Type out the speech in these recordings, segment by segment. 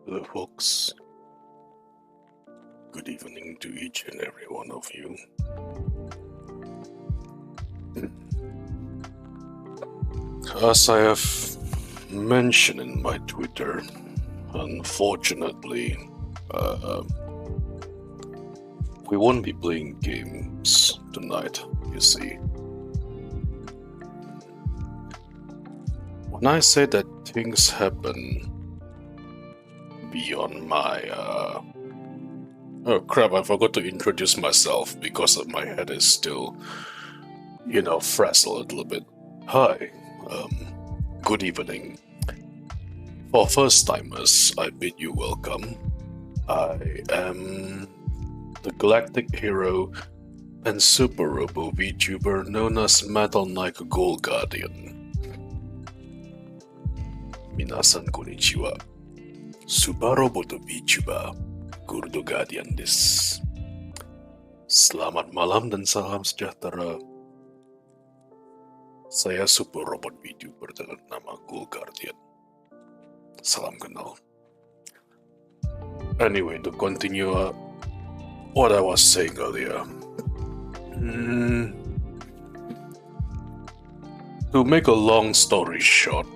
Hello, folks. Good evening to each and every one of you. As I have mentioned in my Twitter, unfortunately, we won't be playing games tonight, you see. When I say that things happen beyond my oh crap, I forgot to introduce myself because my head is still, frazzled a little bit. Hi, good evening. For first timers, I bid you welcome. I am the Galactic Hero and Super Robo Vtuber known as Metal Knight Gold Guardian. Minasan konnichiwa. Super Robo Vtuber Gold Guardian desu. Selamat malam dan salam sejahtera. Saya Super Robot Vtuber dengan nama Gold Guardian. Salam kenal. Anyway, to continue what I was saying earlier. To make a long story short,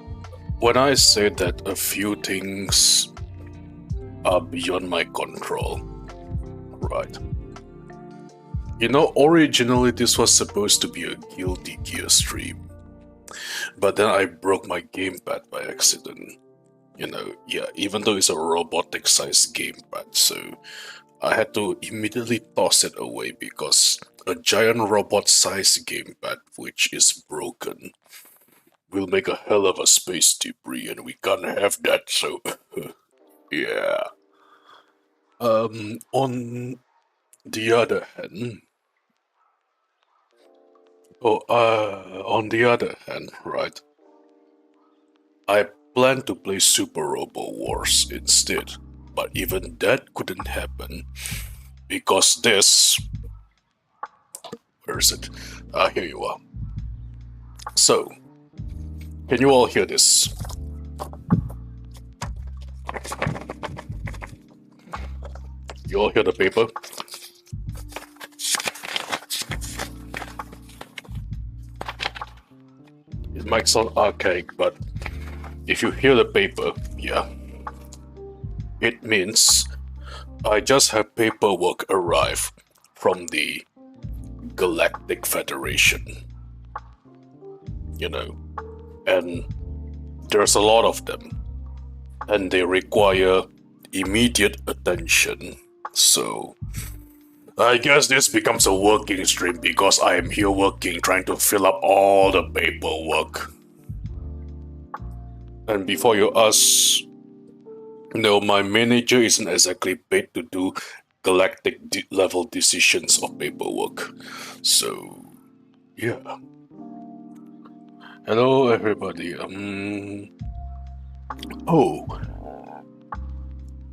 when I say that a few things are beyond my control, right? Originally this was supposed to be a Guilty Gear stream, but then I broke my gamepad by accident. Even though it's a robotic-sized gamepad, so I had to immediately toss it away because a giant robot-sized gamepad, which is broken, will make a hell of a space debris, and we can't have that, so yeah. On the other hand, right, I planned to play Super Robo Wars instead, but even that couldn't happen because this... Where is it? Here you are. So, can you all hear this? You all hear the paper? It might sound archaic, but if you hear the paper, yeah, it means I just had paperwork arrive from the Galactic Federation. And there's a lot of them, and they require immediate attention. So I guess this becomes a working stream because I am here working, trying to fill up all the paperwork. And before you ask, my manager isn't exactly paid to do galactic level decisions of paperwork. So, yeah. Hello, everybody.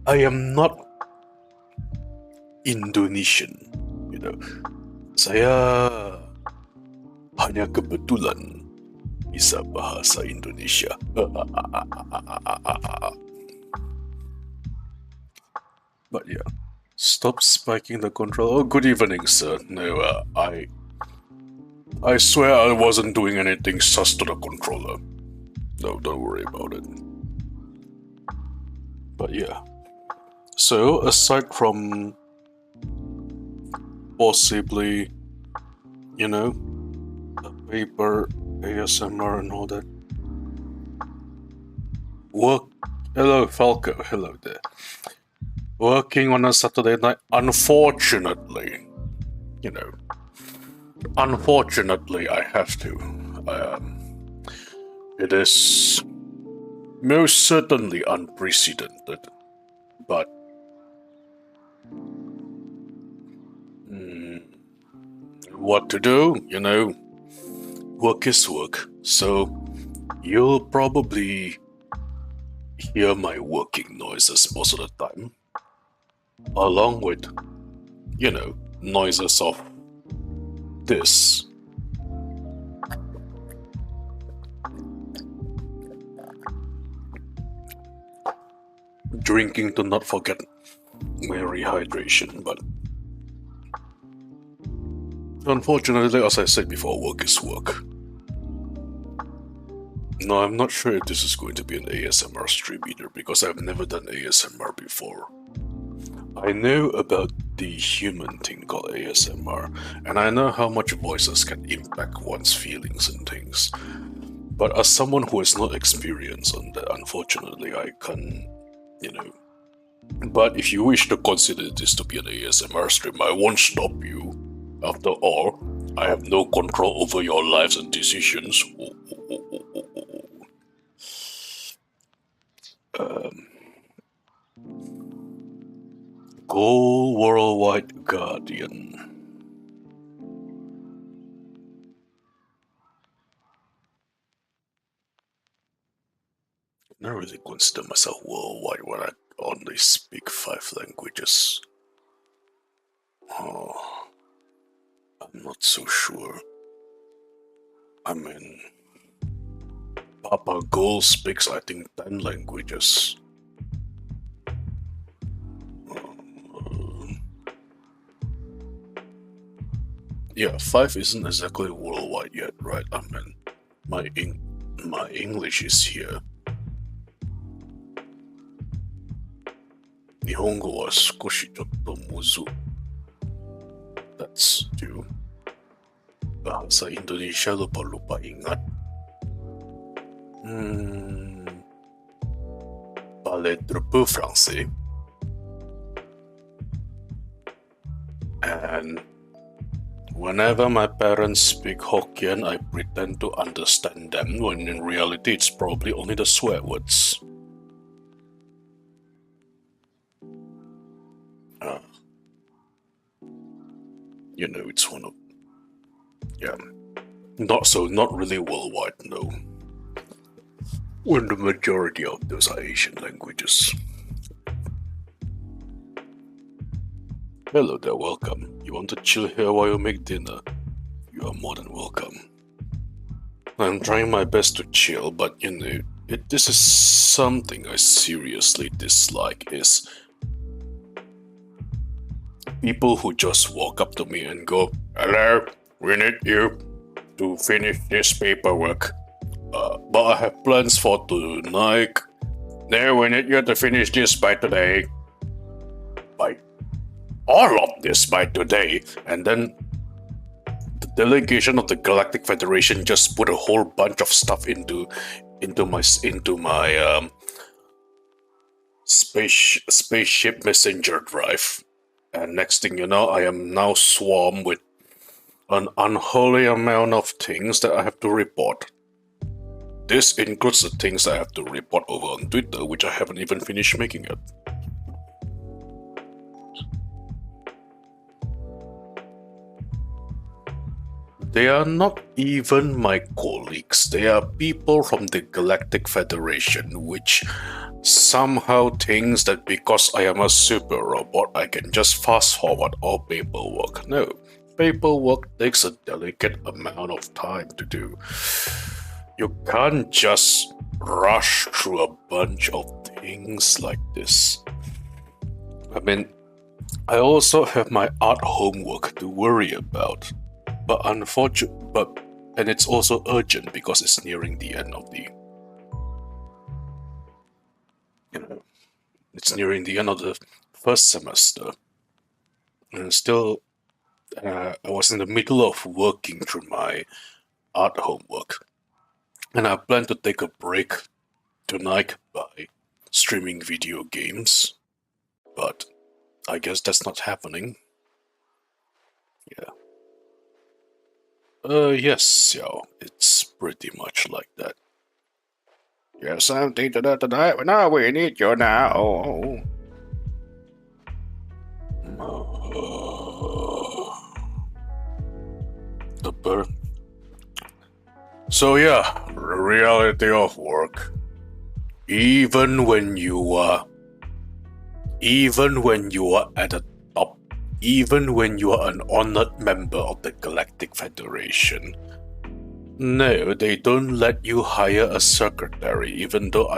I am not Indonesian. Saya hanya kebetulan bisa bahasa Indonesia. But yeah, stop spiking the controller. Oh, good evening, sir. No, I swear I wasn't doing anything sus to the controller. No, don't worry about it. But yeah. So, aside from possibly, a paper, ASMR and all that. Hello, Falco. Hello there. Working on a Saturday night, unfortunately, I have to. It is most certainly unprecedented, but what to do, work is work, so you'll probably hear my working noises most of the time, along with, noises of this. drinking to not forget my rehydration, but unfortunately, as I said before, work is work. No, I'm not sure if this is going to be an ASMR stream either, because I've never done ASMR before. I know about the human thing called ASMR, and I know how much voices can impact one's feelings and things. But as someone who has no experience on that, unfortunately, I can't, But if you wish to consider this to be an ASMR stream, I won't stop you. After all, I have no control over your lives and decisions. Go Worldwide Guardian. I don't really consider myself worldwide when I only speak 5 languages. Oh, I'm not so sure. I mean, Papa Gold speaks, I think, 10 languages. Yeah, 5 isn't exactly worldwide yet, right? I mean, my English is here. Nihongo wa skoshi chotto muzu. That's due. Bahasa Indonesia lupa-lupa ingat. Parler très peu français. And whenever my parents speak Hokkien, I pretend to understand them, when in reality it's probably only the swear words. It's one of... Yeah. Not really worldwide, no. When the majority of those are Asian languages. Hello there, welcome. You want to chill here while you make dinner? You are more than welcome. I'm trying my best to chill, but this is something I seriously dislike, is people who just walk up to me and go, "Hello, we need you to finish this paperwork. But I have plans for tonight. No, we need you to finish this by today. By all of this by today." And then the delegation of the Galactic Federation just put a whole bunch of stuff into my spaceship messenger drive. And next thing you know, I am now swarmed with an unholy amount of things that I have to report. This includes the things I have to report over on Twitter, which I haven't even finished making yet. They are not even my colleagues. They are people from the Galactic Federation, which somehow thinks that because I am a super robot, I can just fast forward all paperwork. No, paperwork takes a delicate amount of time to do. You can't just rush through a bunch of things like this. I mean, I also have my art homework to worry about. But and it's also urgent because it's nearing the end of it's nearing the end of the first semester. And still, I was in the middle of working through my art homework. And I plan to take a break tonight by streaming video games. But I guess that's not happening. Yeah. Yes, yo, it's pretty much like that. Yes, something to that tonight. Now we need you now. The birth. So yeah, the reality of work. Even when you are at the top, even when you are an honored member of the Galactic Federation, No, they don't let you hire a secretary, even though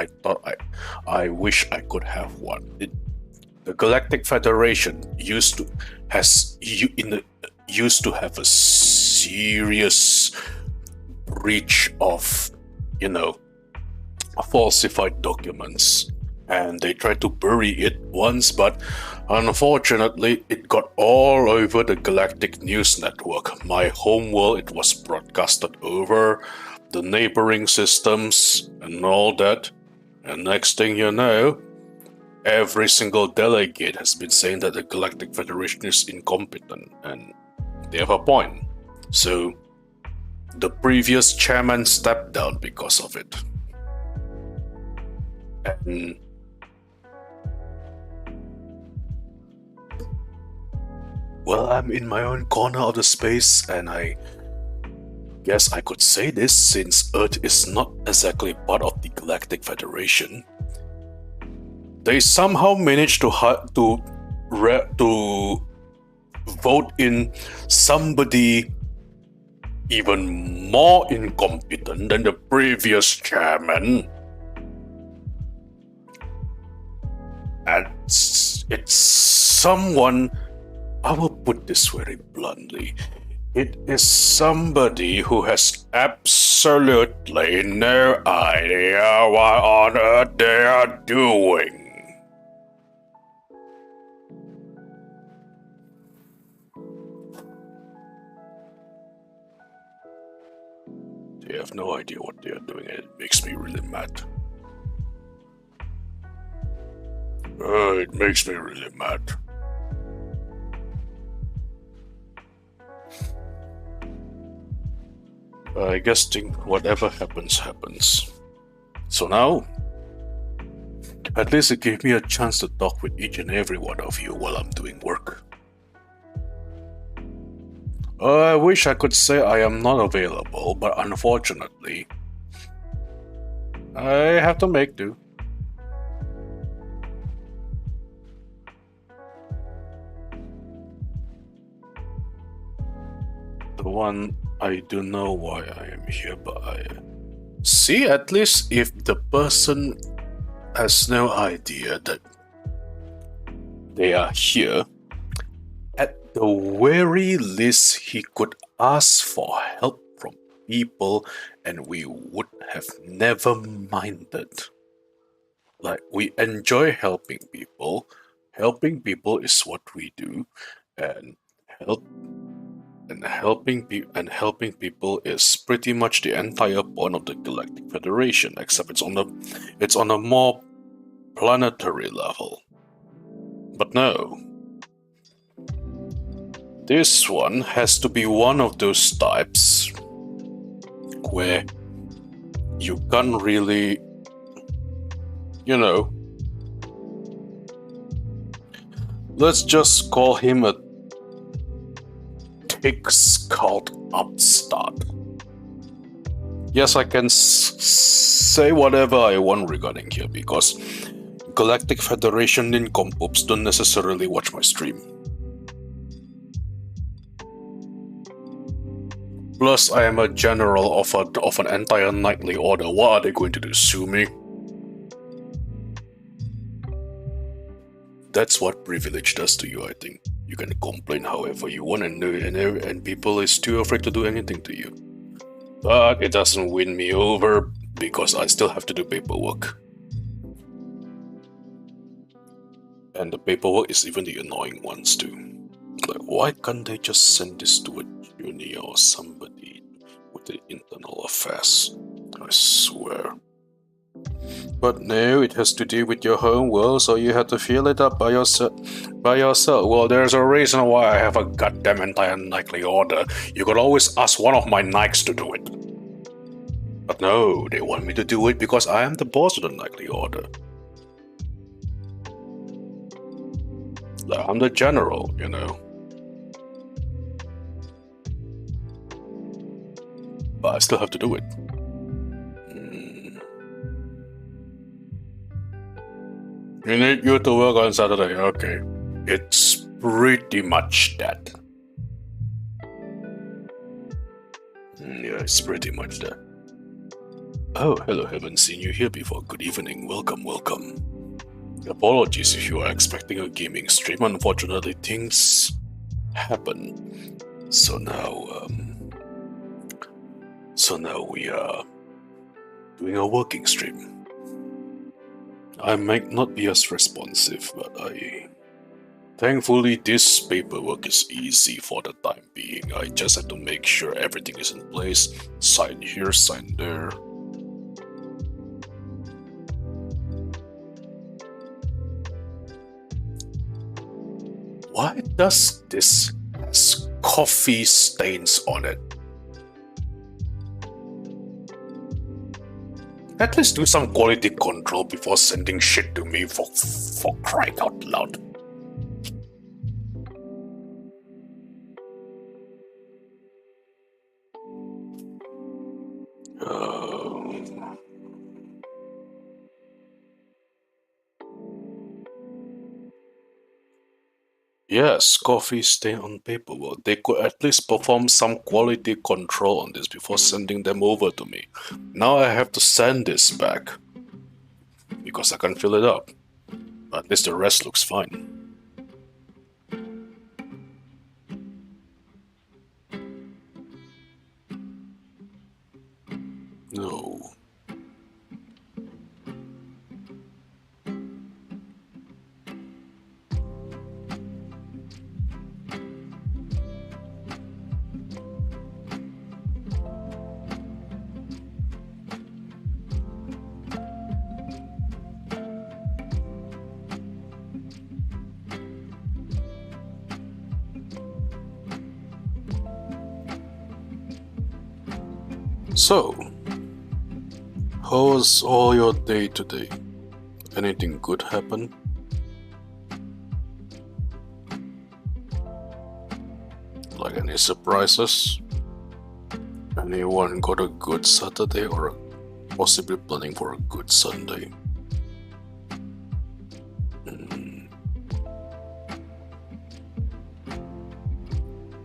I wish I could have one. The Galactic Federation used to have a serious breach of, falsified documents, and they tried to bury it once, but unfortunately it got all over the Galactic News Network. My homeworld, it was broadcasted over the neighboring systems and all that, and next thing you know, every single delegate has been saying that the Galactic Federation is incompetent, and they have a point. So the previous chairman stepped down because of it. And well, I'm in my own corner of the space, and I guess I could say this since Earth is not exactly part of the Galactic Federation. They somehow managed to vote in somebody even more incompetent than the previous chairman. And it's someone, I will put this very bluntly, it is somebody who has absolutely no idea what on earth they are doing. They have no idea what they are doing, and it makes me really mad. It makes me really mad. I guess whatever happens, happens. So now, at least it gave me a chance to talk with each and every one of you while I'm doing work. I wish I could say I am not available, but unfortunately, I have to make do. The one, I don't know why I am here, but I see, at least if the person has no idea that they are here, at the very least he could ask for help from people and we would have never minded. Like, we enjoy helping people. Helping people is what we do, and helping people is pretty much the entire point of the Galactic Federation, except it's on a more planetary level. But no, this one has to be one of those types where you can't really, let's just call him a thick-skulled upstart. Yes, I can say whatever I want regarding here, because Galactic Federation nincompoops don't necessarily watch my stream. Plus, I am a general of an entire knightly order. What are they going to do, sue me? That's what privilege does to you, I think. You can complain however you want, and people is too afraid to do anything to you. But it doesn't win me over, because I still have to do paperwork. And the paperwork is even the annoying ones too. Like, why can't they just send this to a junior or somebody with the internal affairs? I swear. But no, it has to do with your home world, so you have to fill it up by yourself. Well, there's a reason why I have a goddamn entire knightly order. You could always ask one of my knights to do it. But no, they want me to do it because I am the boss of the knightly order. Like, I'm the general, But I still have to do it. You need you to work on Saturday, okay. It's pretty much that. Yeah, it's pretty much that. Oh, hello, haven't seen you here before. Good evening, welcome, welcome. Apologies if you are expecting a gaming stream. Unfortunately, things happen. So now we are doing a working stream. I might not be as responsive, but thankfully this paperwork is easy for the time being. I just have to make sure everything is in place. Sign here, sign there. Why does this has coffee stains on it? At least do some quality control before sending shit to me for crying out loud. Yes, coffee stain on paperwork. They could at least perform some quality control on this before sending them over to me. Now I have to send this back because I can fill it up. At least the rest looks fine. No. So, how was all your day today? Anything good happen? Like any surprises? Anyone got a good Saturday or possibly planning for a good Sunday?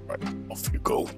Right, off you go.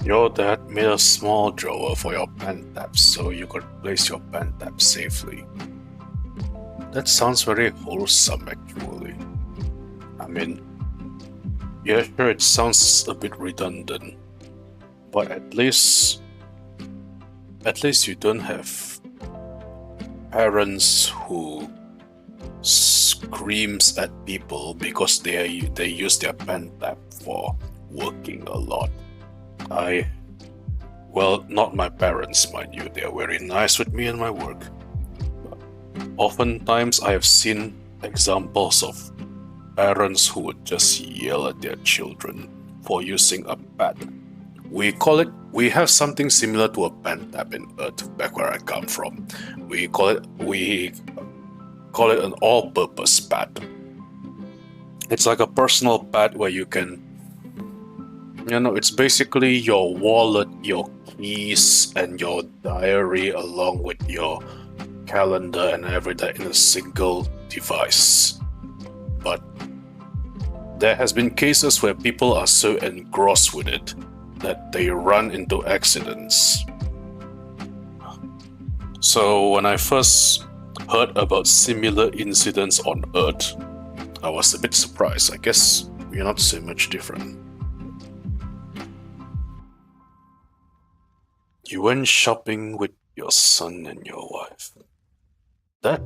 Your dad made a small drawer for your pen tabs so you could place your pen tabs safely. That sounds very wholesome actually. I mean, yeah, sure, it sounds a bit redundant, but at least you don't have parents who screams at people because they use their pen tab for working a lot. Well, not my parents, mind you. They are very nice with me and my work. But oftentimes, I have seen examples of parents who would just yell at their children for using a pad. We have something similar to a pen tab in Earth, back where I come from. We call it an all-purpose pad. It's like a personal pad where you can, it's basically your wallet, your keys, and your diary along with your calendar and everything in a single device. But there has been cases where people are so engrossed with it that they run into accidents. So when I first heard about similar incidents on Earth, I was a bit surprised. I guess we're not so much different. You went shopping with your son and your wife. That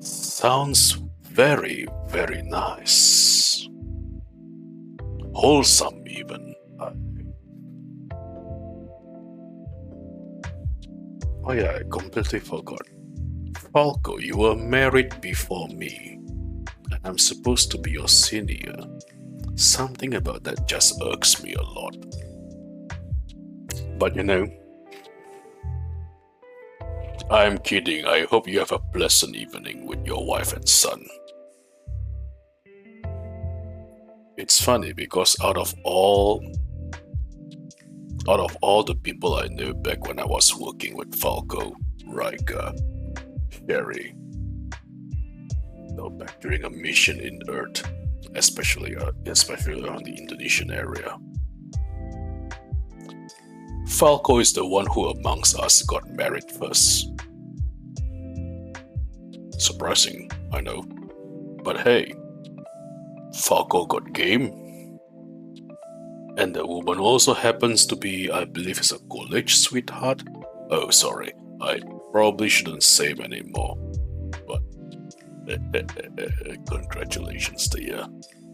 sounds very, very nice. Wholesome even. Oh yeah, I completely forgot. Falco, you were married before me, and I'm supposed to be your senior. Something about that just irks me a lot. But you know, I'm kidding. I hope you have a pleasant evening with your wife and son. It's funny because out of all the people I knew back when I was working with Falco, Riker, Sherry, back during a mission in Earth, especially around the Indonesian area, Falco is the one who amongst us got married first. Surprising, I know, but hey, Falco got game. And the woman also happens to be, I believe, is a college sweetheart. Oh, sorry, I probably shouldn't say him anymore. But congratulations to you.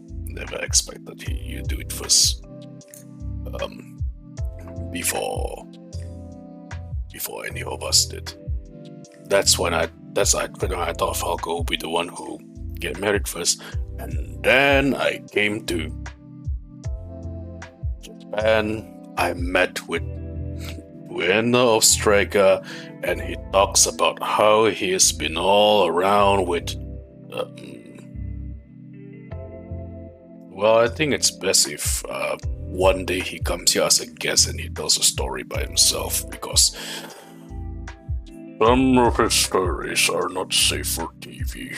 Never expected you do it first. Before any of us did. That's when I thought Falco would be the one who get married first, and then I came to Japan. I met with winner of Striker, and he talks about how he's been all around with. Well, I think it's best if one day he comes here as a guest and he tells a story by himself, because some of his stories are not safe for TV.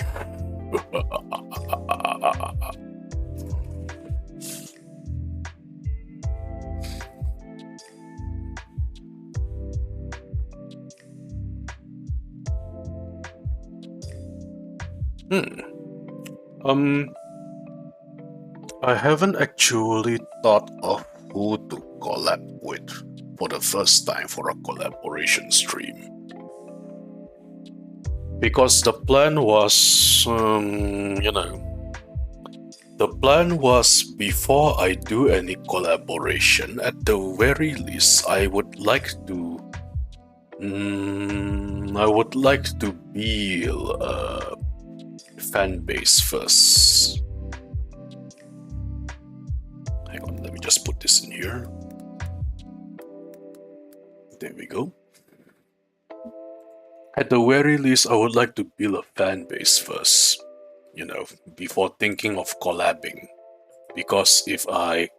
I haven't actually thought of who to collab with for the first time for a collaboration stream. Because the plan was, the plan was before I do any collaboration, at the very least, I would like to build a fan base first. Hang on, let me just put this in here. There we go. At the very least, I would like to build a fan base first, before thinking of collabing. Because if I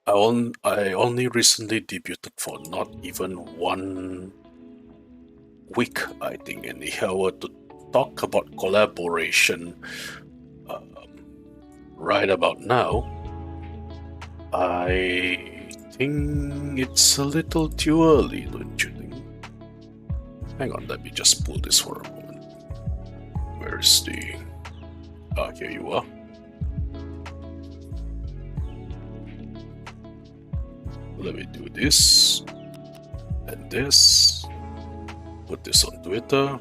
only recently debuted for not even 1 week, I think, and if I were to talk about collaboration right about now, I think it's a little too early, don't you think? Hang on, let me just pull this for a moment. Where's the... Ah, here you are. Let me do this and this. Put this on Twitter.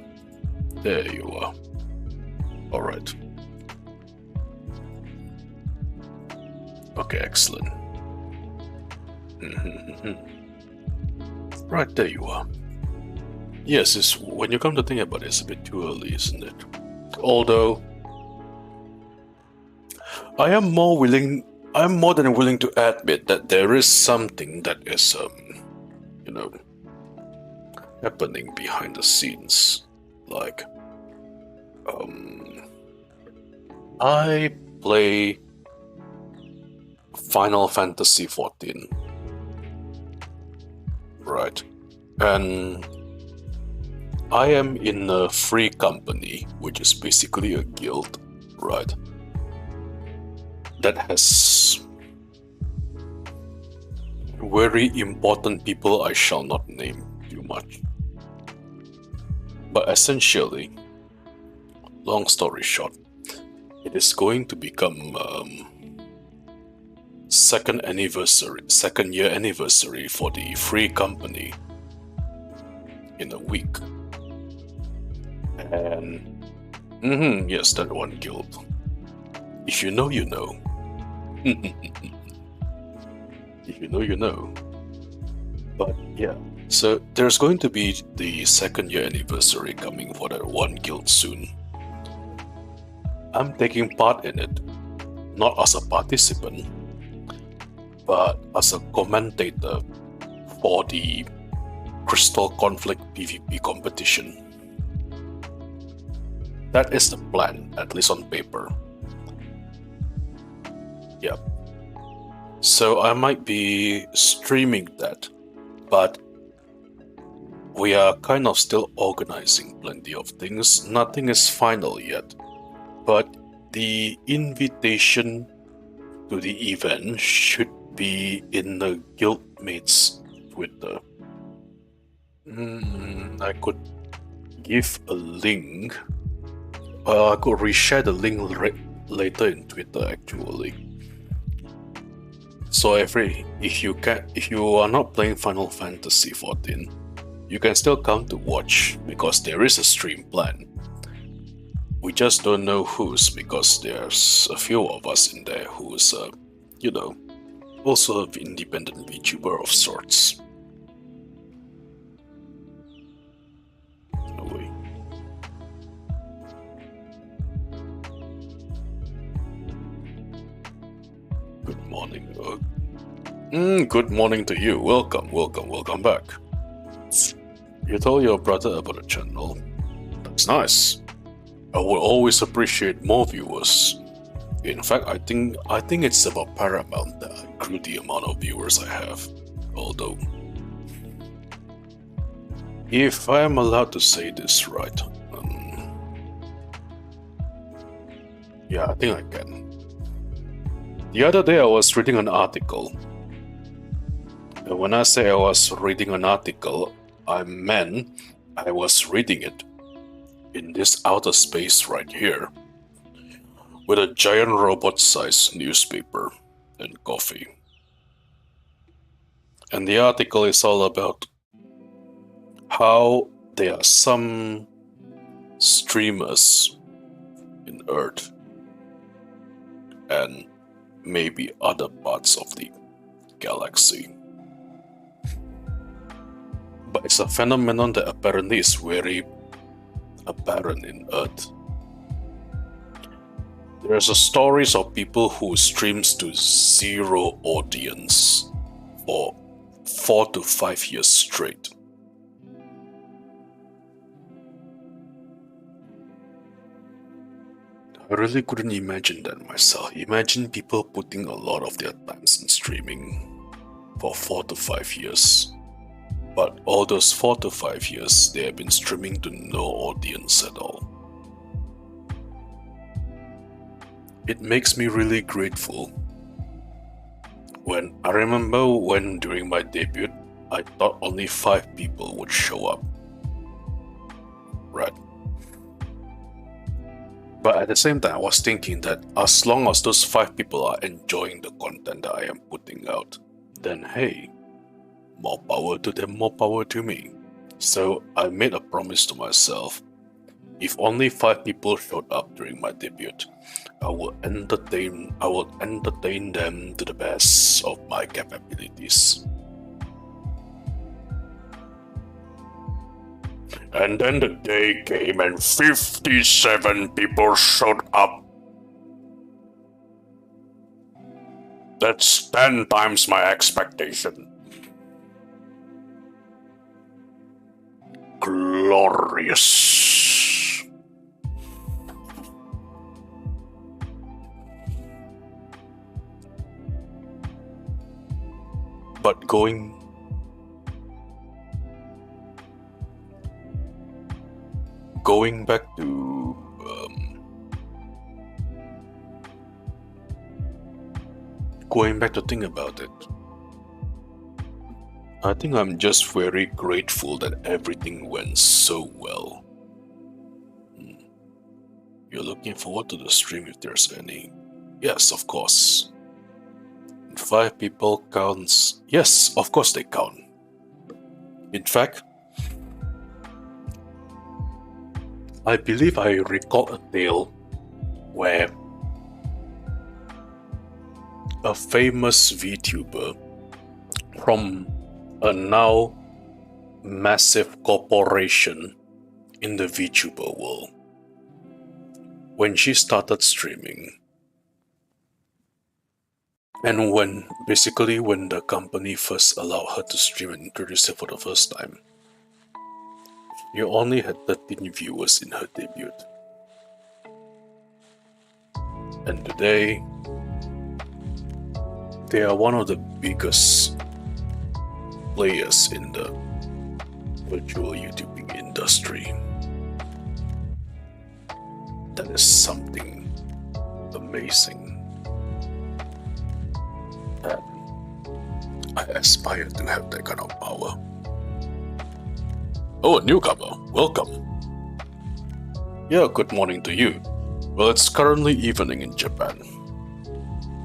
There you are. Alright. Okay, excellent. Right, there you are. Yes, when you come to think about it, it's a bit too early, isn't it? Although, I am more than willing to admit that there is something that is, happening behind the scenes. Like, I play Final Fantasy XIV, right? And I am in a free company, which is basically a guild, right? That has very important people I shall not name too much. But essentially, long story short, it is going to become second year anniversary for the free company in a week. And yes, that one guild. If you know, you know. If you know, you know. But yeah, So there's going to be the 2nd year anniversary coming for that one guild soon. I'm taking part in it, not as a participant, but as a commentator for the Crystal Conflict PvP competition. That is the plan, at least on paper. Yeah. So I might be streaming that, but we are kind of still organizing plenty of things. Nothing is final yet, but the invitation to the event should be in the guildmates Twitter. I could give a link. I could reshare the link later in Twitter actually. So if you are not playing Final Fantasy XIV, you can still come to watch because there is a stream plan. We just don't know whose, because there's a few of us in there who's, also an independent VTuber of sorts. No way. Good morning. Good morning to you. Welcome back. You told your brother about the channel. That's nice. I will always appreciate more viewers. In fact, I think it's about paramount that I grew the amount of viewers I have. Although, if I am allowed to say this right, yeah, I think I can. The other day I was reading an article. And when I say I was reading an article, I meant I was reading it in this outer space right here, with a giant robot-sized newspaper and coffee. And the article is all about how there are some streamers in Earth and maybe other parts of the galaxy. But it's a phenomenon that apparently is very apparent in Earth. There's stories of people who streams to 0 audience for 4 to 5 years straight. I really couldn't imagine that myself. Imagine people putting a lot of their times in streaming for 4 to 5 years. But all those 4 to 5 years, they have been streaming to no audience at all. It makes me really grateful. I remember when during my debut, I thought only 5 people would show up. Right. But at the same time, I was thinking that as long as those 5 people are enjoying the content that I am putting out, then hey, more power to them, more power to me. So I made a promise to myself. If only 5 people showed up during my debut, I will entertain them to the best of my capabilities. And then the day came and 57 people showed up. That's 10 times my expectation. Glorious. But going back to think about it, I think I'm just very grateful that everything went so well. You're looking forward to the stream if there's any? Yes, of course. 5 people counts. Yes, of course they count. In fact, I believe I recall a tale where a famous VTuber from a now massive corporation in the Vtuber world. When she started streaming, and when the company first allowed her to stream and introduce her for the first time, you only had 13 viewers in her debut. And today, they are one of the biggest players in the virtual YouTubing industry. That is something amazing. And I aspire to have that kind of power. Oh, a newcomer, welcome. Yeah, good morning to you. Well, it's currently evening in Japan.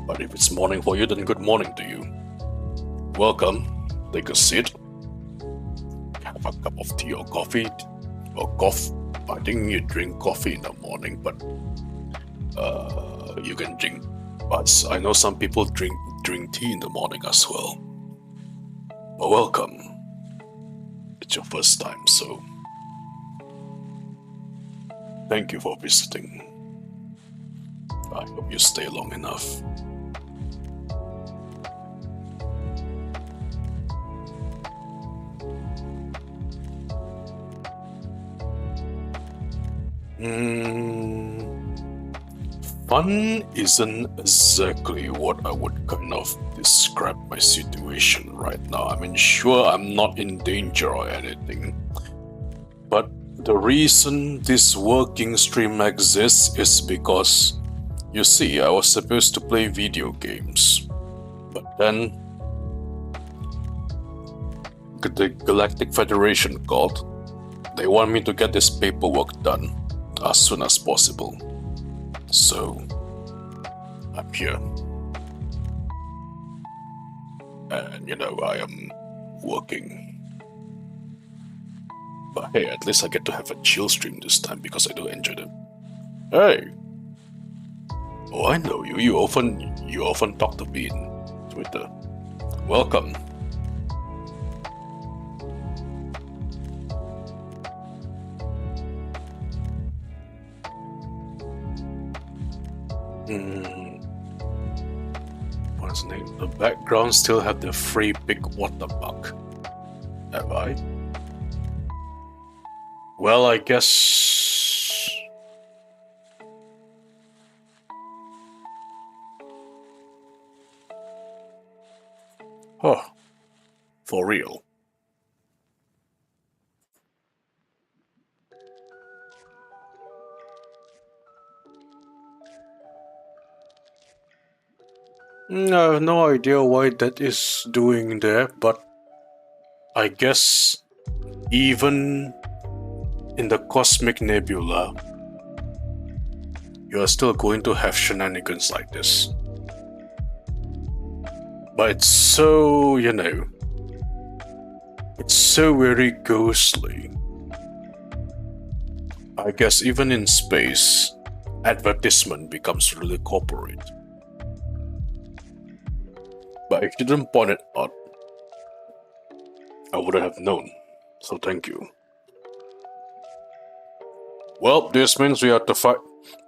But if it's morning for you, then good morning to you. Welcome, take a seat. Have a cup of tea or coffee. Or coffee. I think you drink coffee in the morning, but you can drink. But I know some people drink tea in the morning as well. But welcome. It's your first time, so thank you for visiting. I hope you stay long enough. Fun isn't exactly what I would kind of describe my situation right now. I mean, sure, I'm not in danger or anything, but the reason this working stream exists is because, you see, I was supposed to play video games, but then the Galactic Federation called. They want me to get this paperwork done as soon as possible. So, I'm here. And I am working. But hey, at least I get to have a chill stream this time because I do enjoy it. Hey! Oh, I know you. You often talk to me in Twitter. Welcome. What's his name? The background still have the free big water bug. Have I? Well, I guess. Oh, for real. I have no idea why that is doing there, but I guess even in the cosmic nebula, you are still going to have shenanigans like this. But it's so, it's so very ghostly. I guess even in space, advertisement becomes really corporate. But if you didn't point it out, I wouldn't have known. So thank you. Well, this means we have to fight.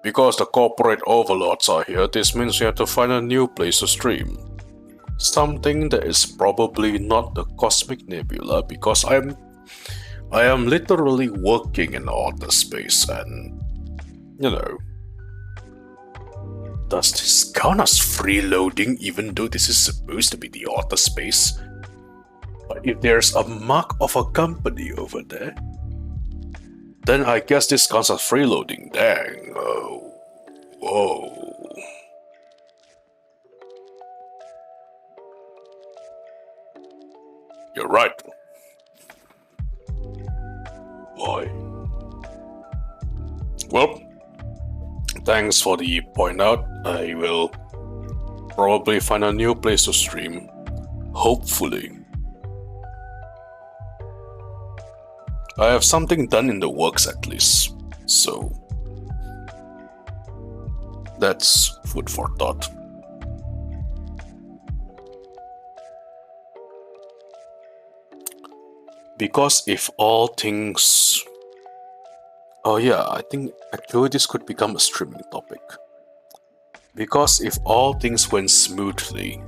Because the corporate overlords are here, this means we have to find a new place to stream. Something that is probably not the cosmic nebula, because I am literally working in outer space, and does this count as freeloading even though this is supposed to be the outer space? But if there's a mark of a company over there, then I guess this counts as freeloading. Dang. Oh. Whoa. You're right. Boy. Well, thanks for the point out. I will probably find a new place to stream. Hopefully. I have something done in the works at least. So that's food for thought. Because if all things... Oh yeah, I think actually this could become a streaming topic. Because if all things went smoothly,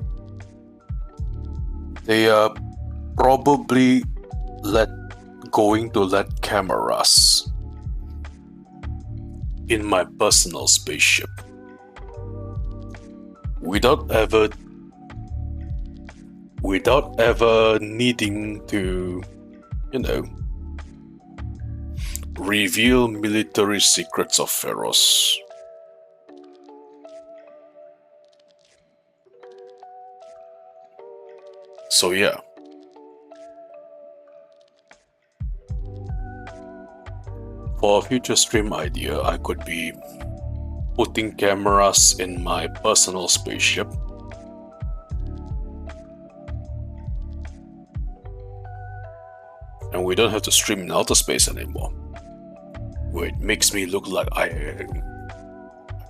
they are probably going to let cameras in my personal spaceship without ever needing to, reveal military secrets of Terrace. So yeah. For a future stream idea, I could be putting cameras in my personal spaceship. And we don't have to stream in outer space anymore, where it makes me look like I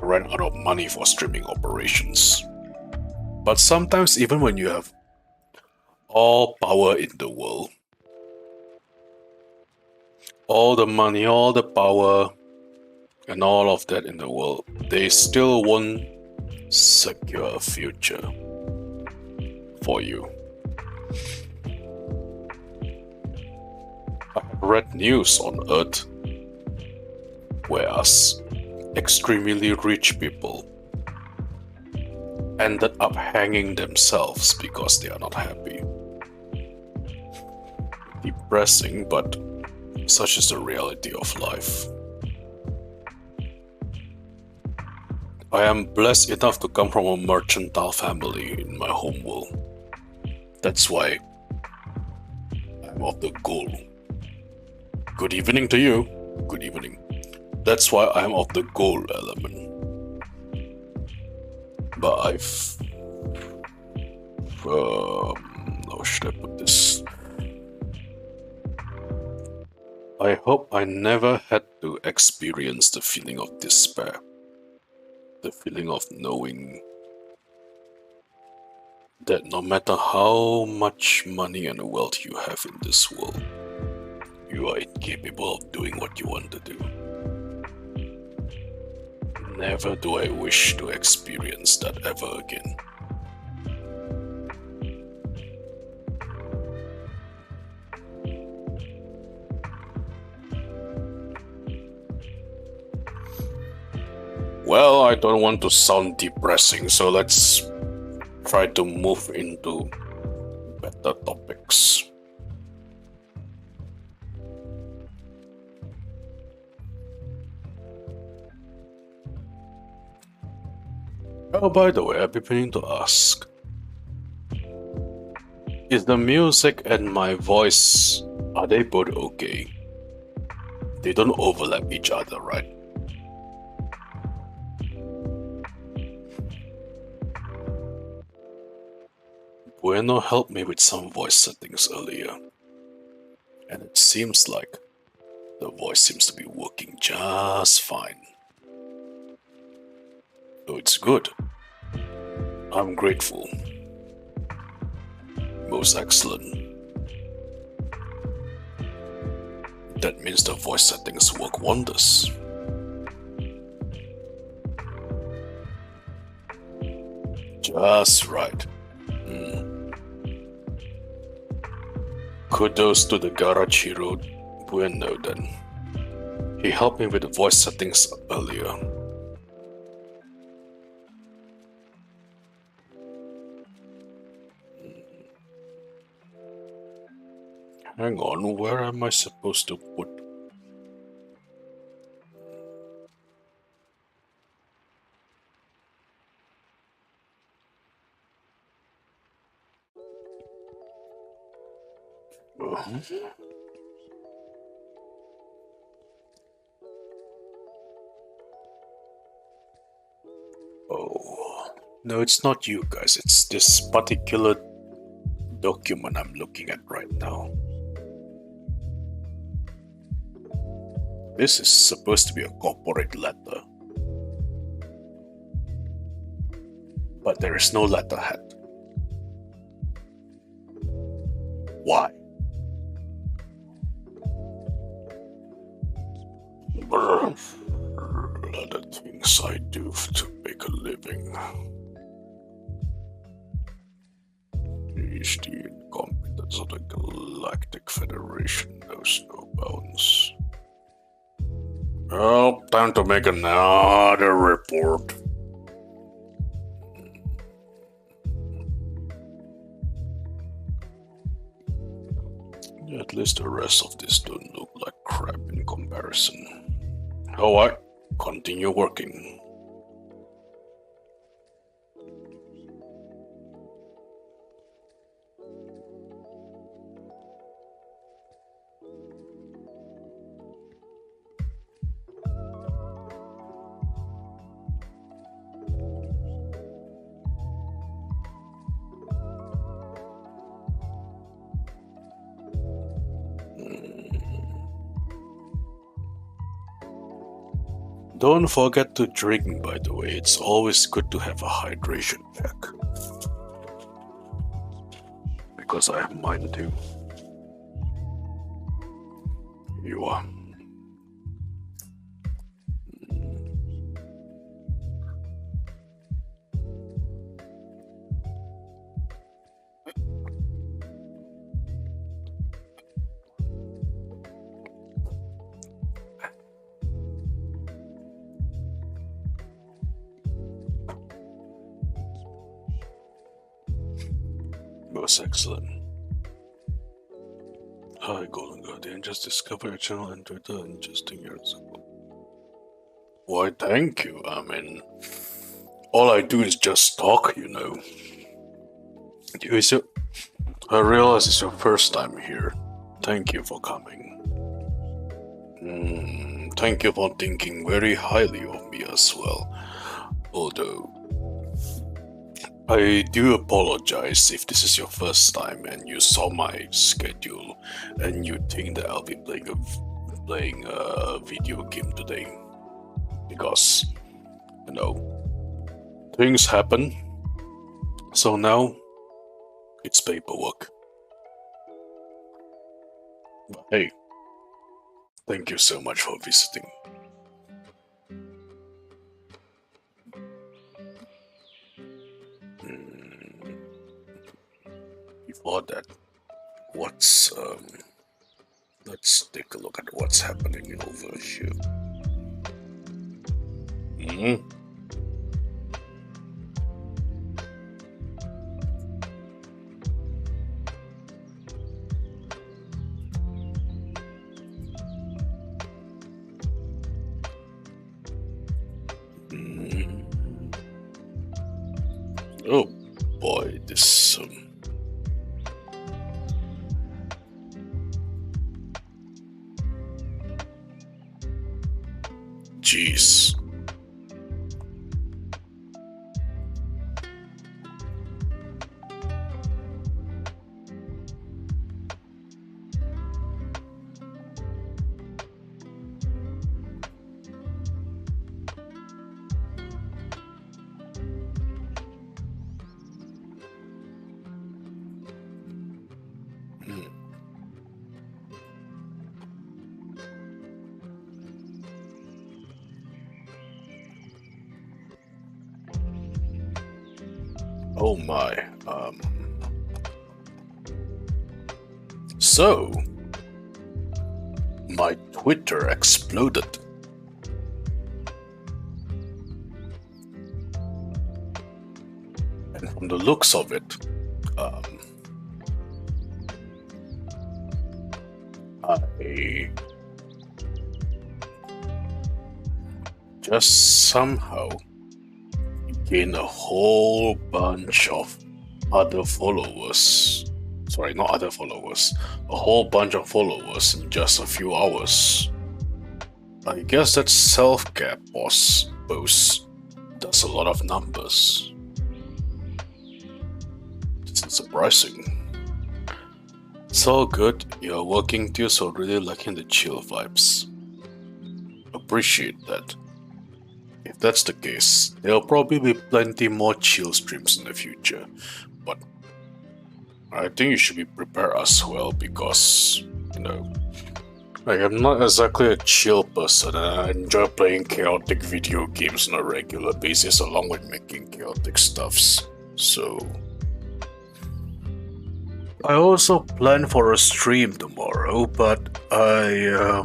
ran out of money for streaming operations. But sometimes even when you have all power in the world, all the money, all the power, and all of that in the world, they still won't secure a future for you. I read news on Earth where us extremely rich people ended up hanging themselves because they are not happy. Depressing, but such is the reality of life. I am blessed enough to come from a mercantile family in my home world. That's why I'm of the gold. Good evening to you. Good evening. That's why I'm of the gold element. But how should I put this? I hope I never had to experience the feeling of despair. The feeling of knowing that no matter how much money and wealth you have in this world, you are incapable of doing what you want to do. Never do I wish to experience that ever again. Well, I don't want to sound depressing, so let's try to move into better topics. Oh, by the way, I've been meaning to ask, is the music and my voice, are they both okay? They don't overlap each other, right? Bueno helped me with some voice settings earlier, and it seems like the voice seems to be working just fine. So it's good. I'm grateful. Most excellent. That means the voice settings work wonders. Just right. Kudos to the Garage Hero. Bueno then. He helped me with the voice settings earlier. Hang on, where am I supposed to put? Oh, no, it's not you guys. It's this particular document I'm looking at right now. This is supposed to be a corporate letter, but there is no letterhead. Why? The things I do to make a living. Is the incompetence of the Galactic Federation knows no bounds. Well, time to make another report. At least the rest of this don't look like crap in comparison. Alright, continue working. Don't forget to drink, by the way. It's always good to have a hydration check. Because I have mine too. Here you are. Was excellent. Hi, Golden Guardian. Just discovered your channel and Twitter and just 10 years ago. Why, thank you. I mean, all I do is just talk, you know. I realize it's your first time here. Thank you for coming. Thank you for thinking very highly of me as well. Although, I do apologize if this is your first time and you saw my schedule and you think that I'll be playing a video game today. Because, you know, things happen. So now, it's paperwork. But hey, thank you so much for visiting. Before that, let's take a look at what's happening over here. Oh boy, this jeez. Oh my, so, my Twitter exploded. And from the looks of it, I just somehow gain a whole bunch of other followers. Sorry, not other followers. A whole bunch of followers in just a few hours. I guess that self-care post does a lot of numbers. This is surprising. It's all good. You're working too, so really liking the chill vibes. Appreciate that. If that's the case, there'll probably be plenty more chill streams in the future, but I think you should be prepared as well because, you know, Like, I'm not exactly a chill person, and I enjoy playing chaotic video games on a regular basis along with making chaotic stuffs. So, I also plan for a stream tomorrow, but I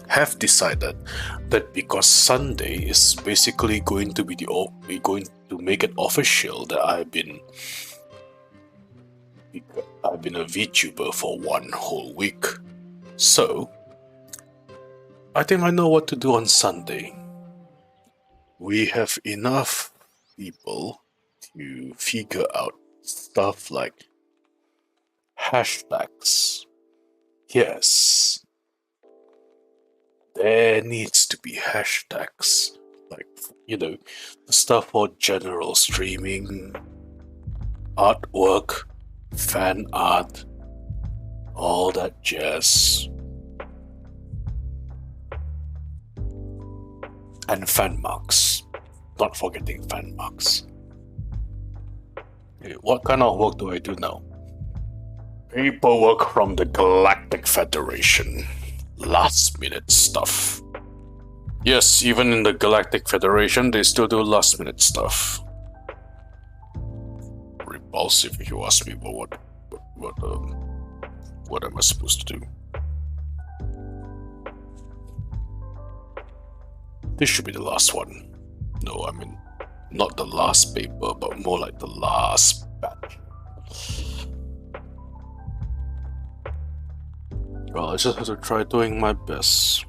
have decided that because Sunday is basically going to be we're going to make it official that I've been a VTuber for one whole week. So, I think I know what to do on Sunday. We have enough people to figure out stuff like hashtags. Yes, there needs to be hashtags. Like, the stuff for general streaming, artwork, fan art, all that jazz. And fan marks. Not forgetting fan marks. Okay, what kind of work do I do now? Paperwork from the Galactic Federation. Last minute stuff. Yes, even in the Galactic Federation, they still do last minute stuff. Repulsive, if you ask me, but what am I supposed to do? This should be the last one. No, I mean, not the last paper, but more like the last batch. Well, I just have to try doing my best.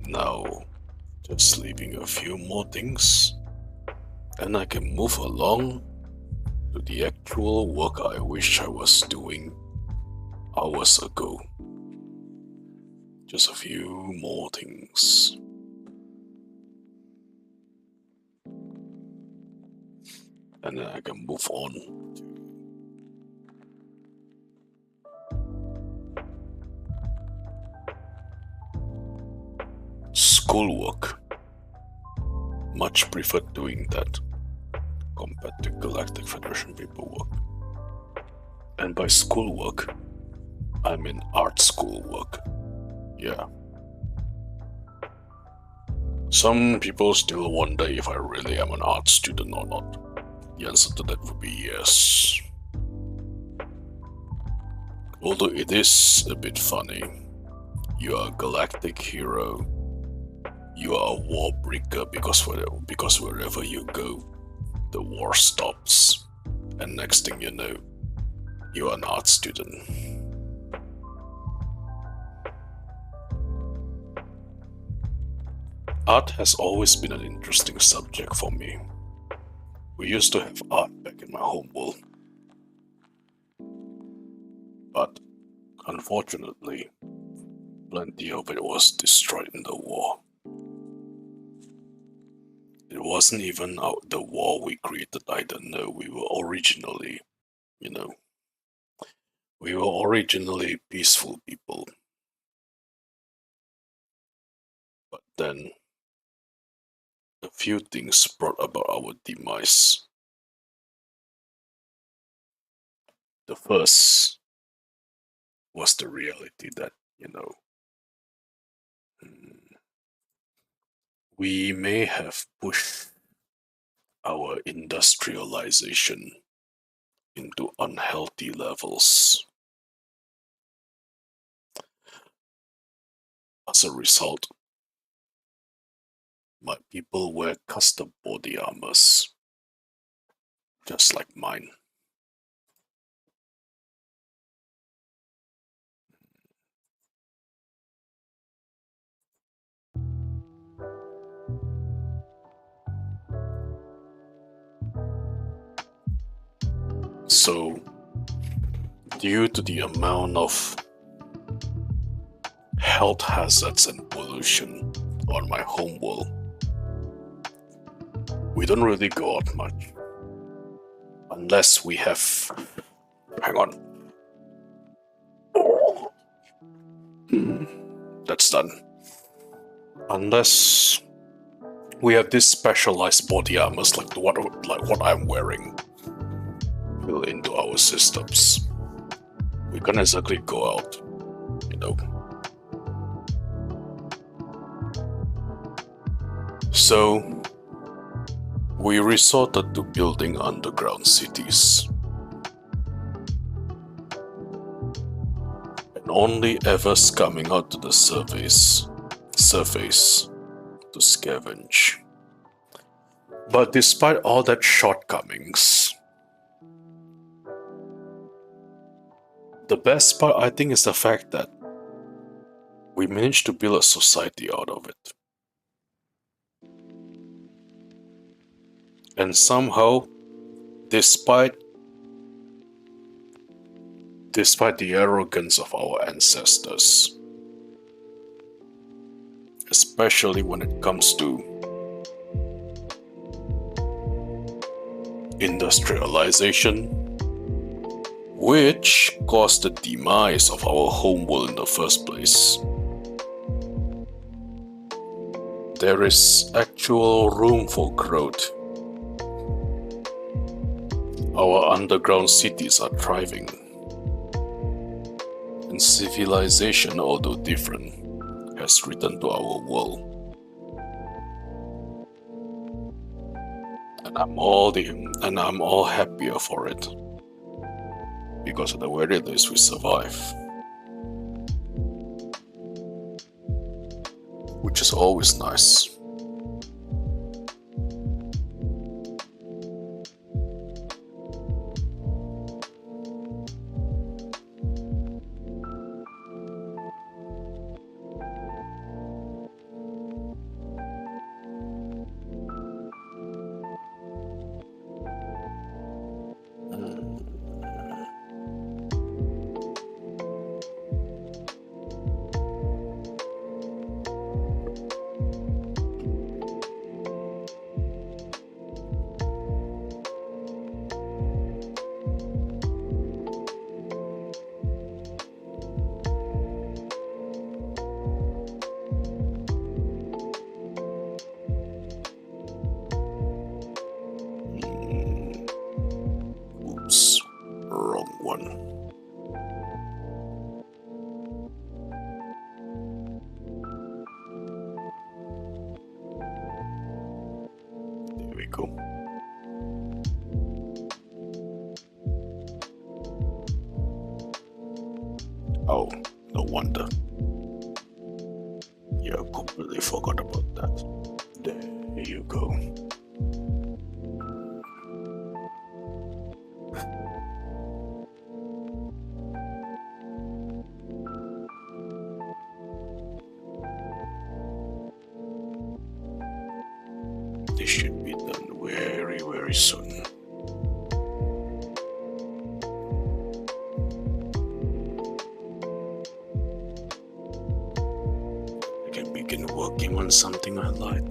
Now, just leaving a few more things, and I can move along to the actual work I wish I was doing hours ago. Just a few more things. And then I can move on to schoolwork. Much prefer doing that compared to Galactic Federation paperwork. And by schoolwork, I mean art schoolwork. Yeah. Some people still wonder if I really am an art student or not. The answer to that would be yes. Although it is a bit funny. You are a Galactic Hero. You are a war breaker because wherever you go, the war stops. And next thing you know, you are an art student. Art has always been an interesting subject for me. We used to have art back in my home world. But, unfortunately, plenty of it was destroyed in the war. It wasn't even the war we created either. No, we were originally, peaceful people. But then, a few things brought about our demise. The first was the reality that, we may have pushed our industrialization into unhealthy levels. As a result, my people wear custom body armors, just like mine. So, due to the amount of health hazards and pollution on my homeworld, we don't really go out much. Unless we have... Hang on. That's done. Unless we have these specialized body armors like what I'm wearing built into our systems, we can't exactly go out, you know. So we resorted to building underground cities, and only ever coming out to the surface to scavenge. But despite all that shortcomings, the best part, I think, is the fact that we managed to build a society out of it. And somehow, despite the arrogance of our ancestors, especially when it comes to industrialization, which caused the demise of our homeworld in the first place, there is actual room for growth. Our underground cities are thriving, and civilization, although different, has returned to our world. And I'm all happier for it, because at the very least we survive, which is always nice. Oh, no wonder. Yeah, I completely forgot about that. There you go. This should be done very, very soon. I can begin working on something I like.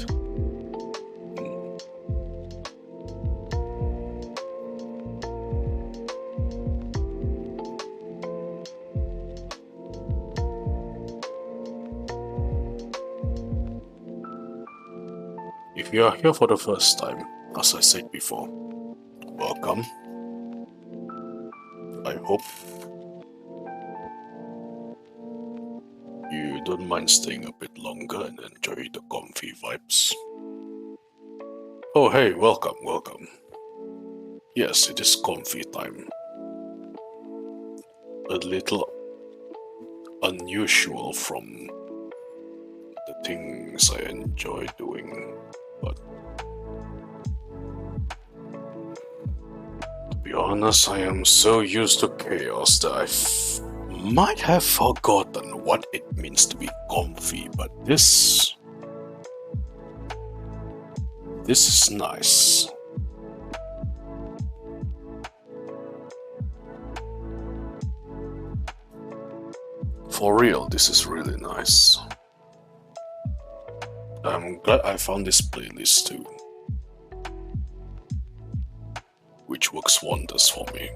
If you are here for the first time, as I said before, welcome. I hope you don't mind staying a bit longer and enjoy the comfy vibes. Oh hey, welcome. Yes, it is comfy time. A little unusual from things I enjoy doing, but to be honest, I am so used to chaos that I might have forgotten what it means to be comfy, but this is nice. For real, this is really nice. I'm glad I found this playlist too, which works wonders for me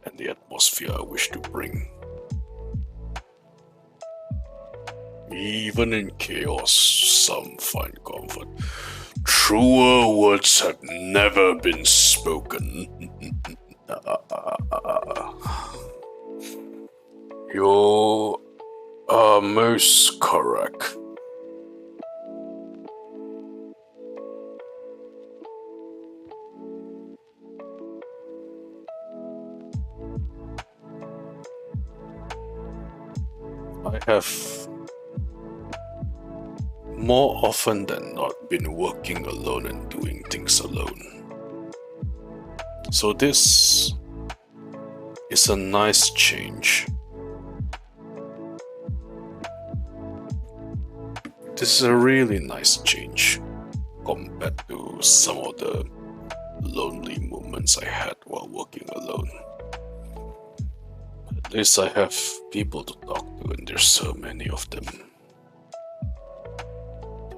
and the atmosphere I wish to bring. Even in chaos, some find comfort. Truer words have never been spoken. You are most correct. I have more often than not been working alone and doing things alone. So this is a nice change. This is a really nice change compared to some of the lonely moments I had while working alone. At least I have people to talk to, and there's so many of them.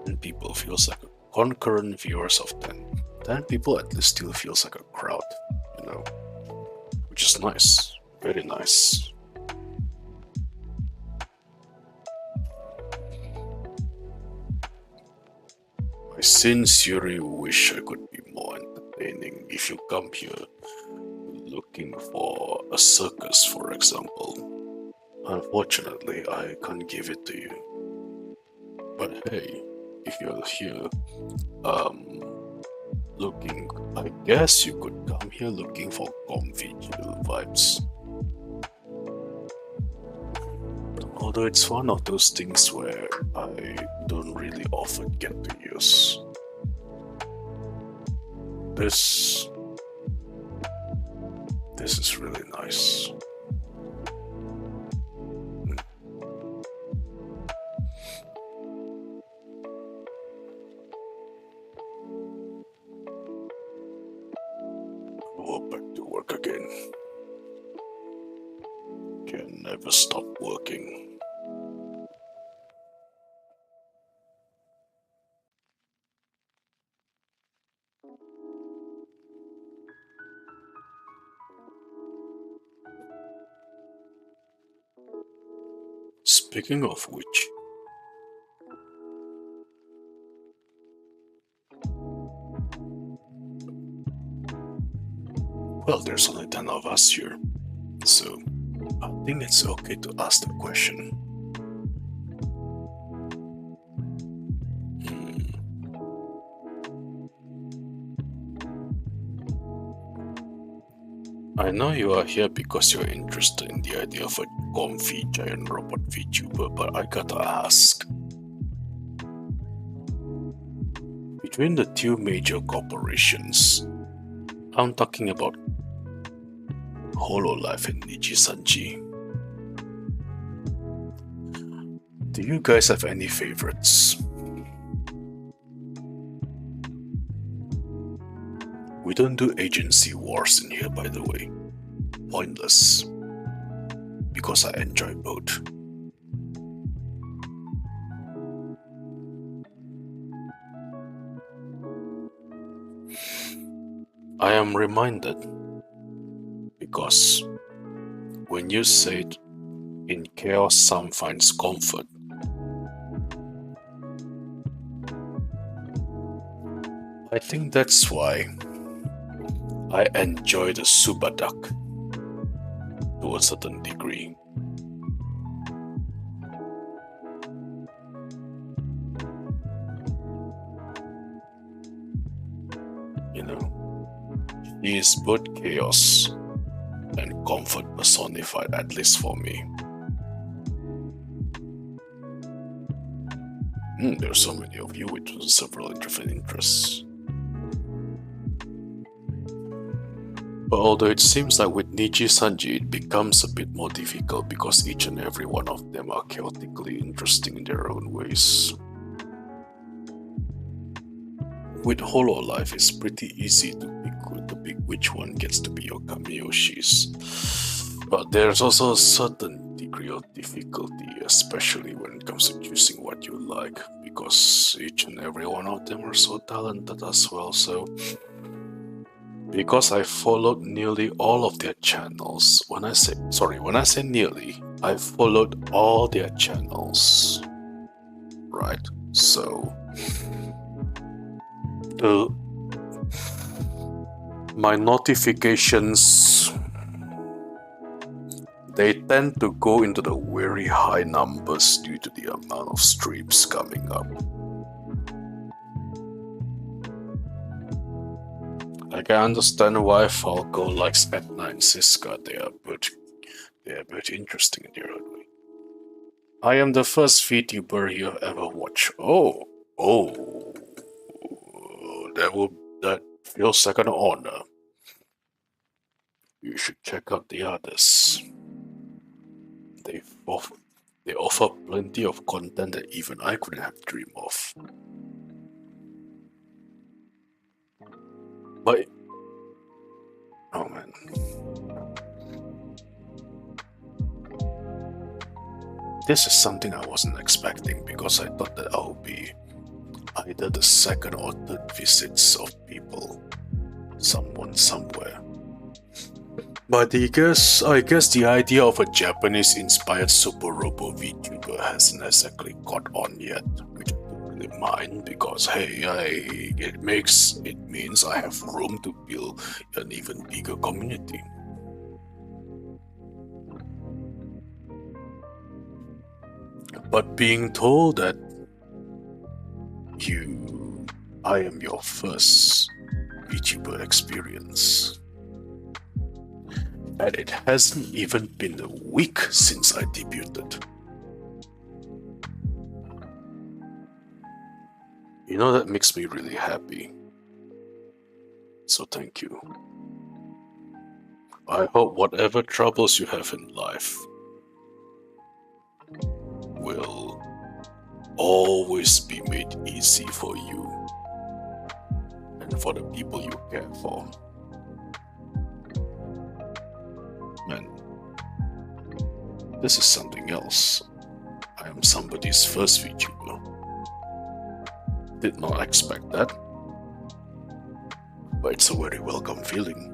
And people feels like a concurrent viewers of 10. 10 people at least still feels like a crowd, you know, which is nice, very nice. I sincerely wish I could be more entertaining. If you come here looking for a circus, for example, unfortunately I can't give it to you. But hey, if you're here looking, I guess you could come here looking for comfy chill vibes. Although it's one of those things where I don't really often get to use. This is really nice. Go back to work again. Can never stop working. Speaking of which, well, there's only 10 of us here, so I think it's okay to ask the question. I know you are here because you're interested in the idea of a comfy giant robot VTuber, but I gotta ask. Between the two major corporations, I'm talking about Hololive and Nijisanji. Do you guys have any favorites? We don't do agency wars in here, by the way. Pointless. Because I enjoy both. I am reminded because when you said in chaos some finds comfort, I think that's why I enjoy the Subadak to a certain degree. You know, he is both chaos and comfort personified, at least for me. There are so many of you with several different interests. But although it seems like with Niji Sanji it becomes a bit more difficult because each and every one of them are chaotically interesting in their own ways. With Hololive, it's pretty easy to pick which one gets to be your Kamiyoshi's. But there's also a certain degree of difficulty, especially when it comes to choosing what you like, because each and every one of them are so talented as well. So, because I followed nearly all of their channels, when I say nearly, I followed all their channels, right? So, my notifications, they tend to go into the very high numbers due to the amount of streams coming up. I can understand why Falco likes Etna and Siska. They are both interesting in their own way. I am the first VTuber you have ever watched. Oh, that feels like an honor. You should check out the others. They offer plenty of content that even I couldn't have dreamed of. But oh man. This is something I wasn't expecting because I thought that I would be either the second or third visits of people, someone somewhere. But I guess the idea of a Japanese-inspired Super Robo VTuber hasn't exactly caught on yet, which I don't really mind because hey, it means I have room to build an even bigger community. But being told that I am your first VTuber experience, and it hasn't even been a week since I debuted. You know, that makes me really happy. So thank you. I hope whatever troubles you have in life will always be made easy for you and for the people you care for. Man, this is something else. I am somebody's first VTuber. Did not expect that, but it's a very welcome feeling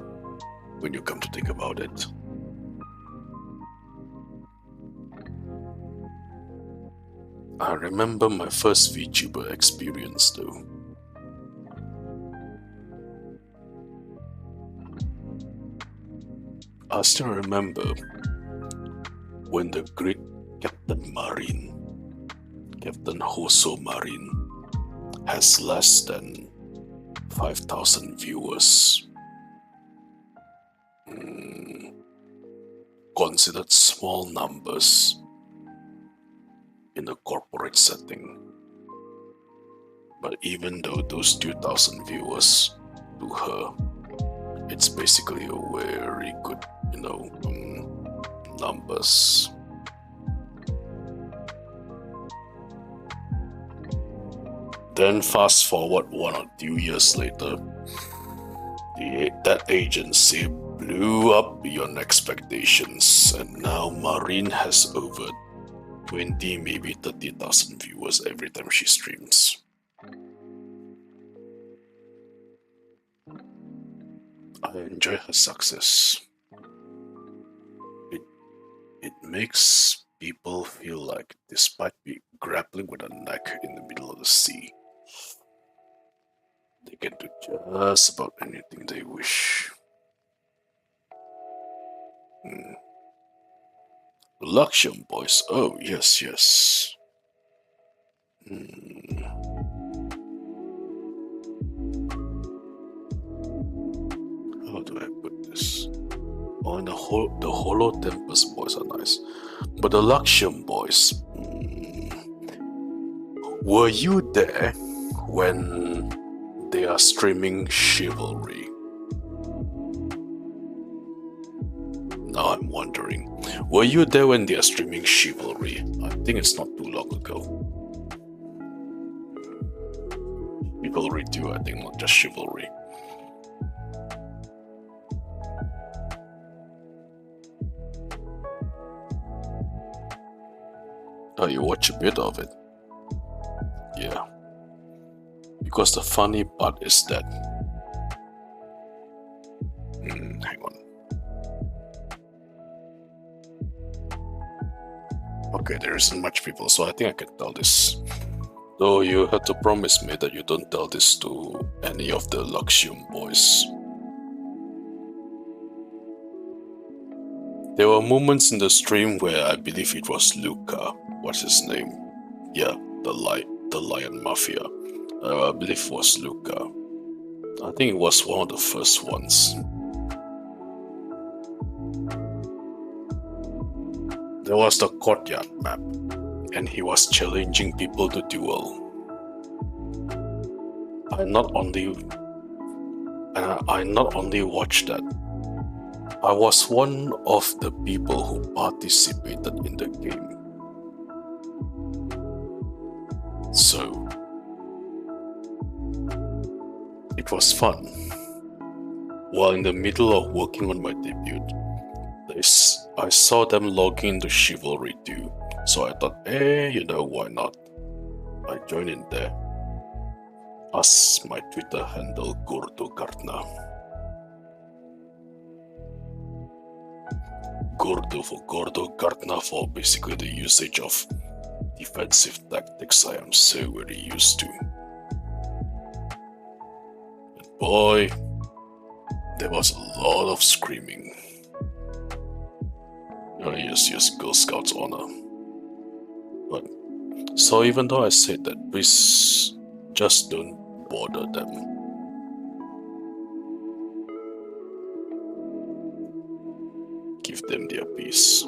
when you come to think about it. I remember my first VTuber experience though. I still remember when the great Captain Hoso Marine, has less than 5,000 viewers. Considered small numbers in a corporate setting. But even though those 2,000 viewers to her, it's basically a very good, numbers. Then fast forward 1 or 2 years later, that agency blew up beyond expectations, and now Marine has over 20, maybe 30,000 viewers every time she streams. I enjoy her success. It makes people feel like, despite being grappling with a neck in the middle of the sea, they can do just about anything they wish. Luxion boys. Oh, yes. How do I put this? Oh, and the Holo Tempest boys are nice. But the Luxion boys, Were you there when they are streaming Chivalry? Now I'm wondering, were you there when they are streaming Chivalry? I think it's not too long ago. Chivalry 2, I think, not just Chivalry. Oh, you watch a bit of it? Yeah. Because the funny part is that... hang on. Okay, there isn't much people, so I think I can tell this. Though you had to promise me that you don't tell this to any of the Luxium boys. There were moments in the stream where I believe it was Luca. What's his name? Yeah, the Lion Mafia. I believe it was Luca. I think it was one of the first ones. There was the courtyard map, and he was challenging people to duel. I not only watched that, I was one of the people who participated in the game. So, it was fun. While in the middle of working on my debut, I saw them logging into Chivalry 2, so I thought, you know, why not? I joined in there. As my Twitter handle Gordo Gardner. Gordo Gardner for basically the usage of defensive tactics I am so very used to. And boy, there was a lot of screaming. Yes, Girl Scouts honor. But so even though I said that, please just don't bother them. Give them their peace.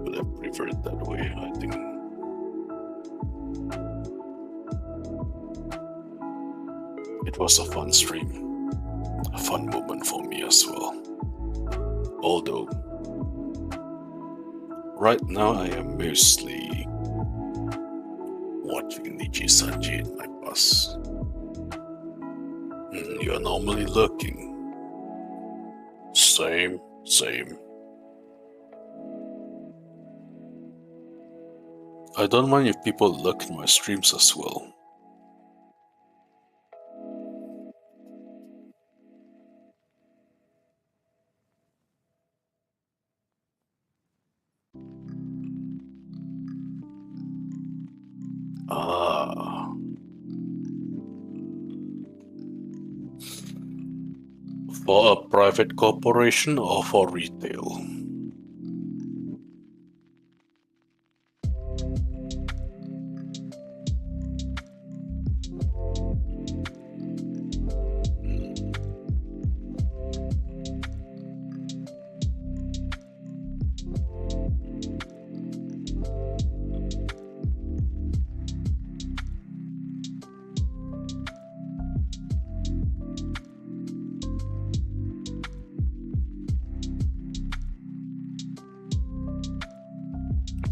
Would have preferred it that way, I think. It was a fun stream, a fun moment for me as well. Although, right now I am mostly watching Niji-sanji in my bus. You are normally lurking. Same. I don't mind if people lurk in my streams as well. For a private corporation or for retail?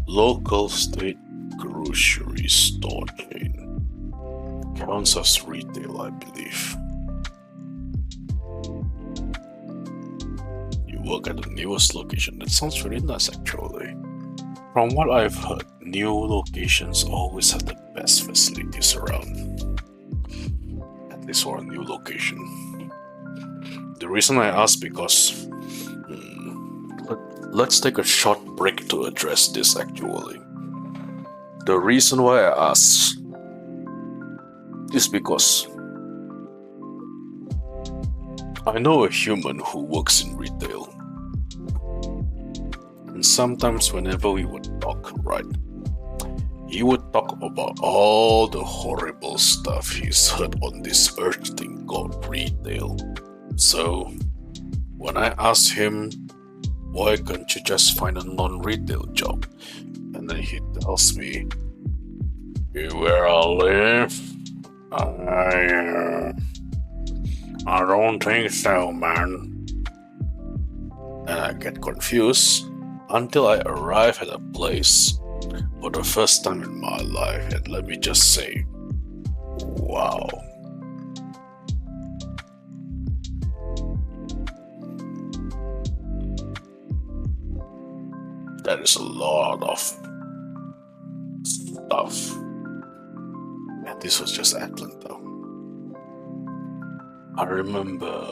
Local state grocery store chain. Counts as retail, I believe. You work at the newest location. That sounds very nice, actually. From what I've heard, new locations always have the best facilities around. At least for a new location. The reason I ask because let's take a short break to address this actually. The reason why I ask is because I know a human who works in retail. And sometimes whenever we would talk, right, he would talk about all the horrible stuff he's heard on this earth thing called retail. So when I asked him Why can't you just find a non-retail job? And then he tells me, where I live? I don't think so, man. And I get confused until I arrive at a place for the first time in my life, and let me just say, wow. That is a lot of stuff. And this was just Atlanta. I remember.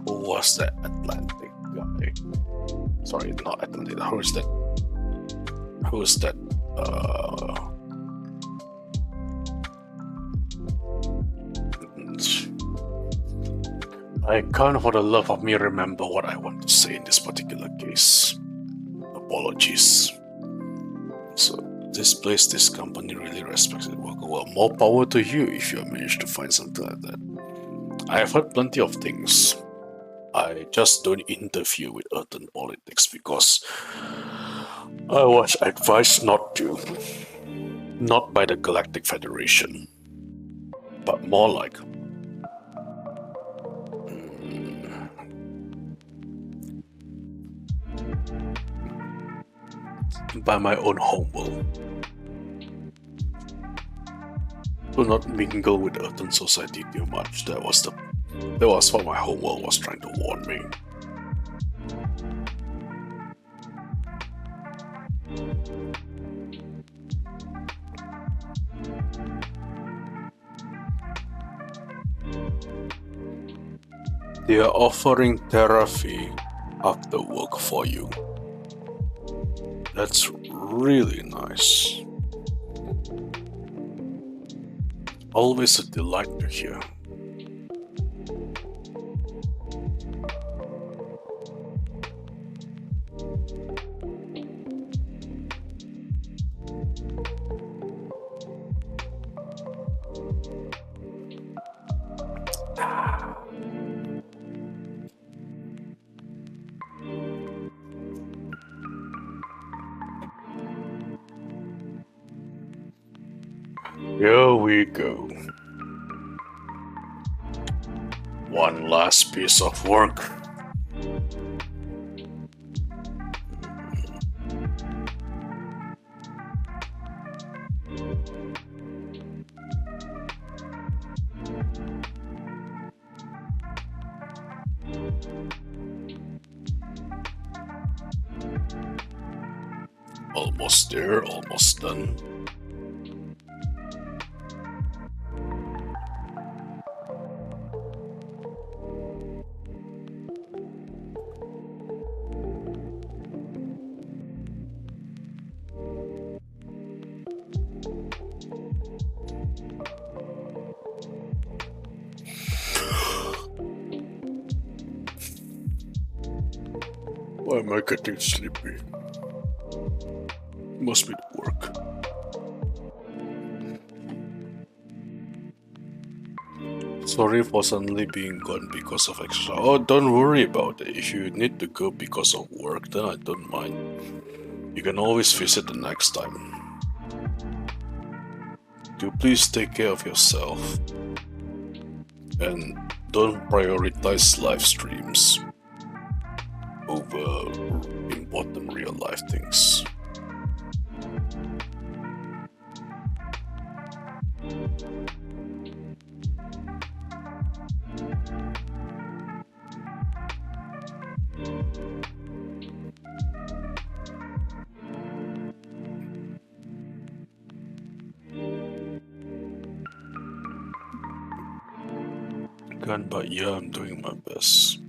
Who was that Atlantic guy? Sorry, not Atlantic. Who is that? I can't for the love of me remember what I want to say in this particular case. Apologies. So this place, this company really respects its worker. Well, more power to you if you manage to find something like that. I have heard plenty of things. I just don't interfere with earthen politics because I was advised not to. Not by the Galactic Federation, but more like by my own homeworld. Do not mingle with earthen society too much. That was what my homeworld was trying to warn me. They are offering Terrace after work for you. That's really nice. Always a delight to hear. Here we go. One last piece of work. Almost there, almost done. Why am I getting sleepy? Must be the work. Sorry for suddenly being gone because of extra. Oh, don't worry about it. If you need to go because of work, then I don't mind. You can always visit the next time. Do please take care of yourself. And don't prioritize live streams over important real life things. But yeah, I'm doing my best.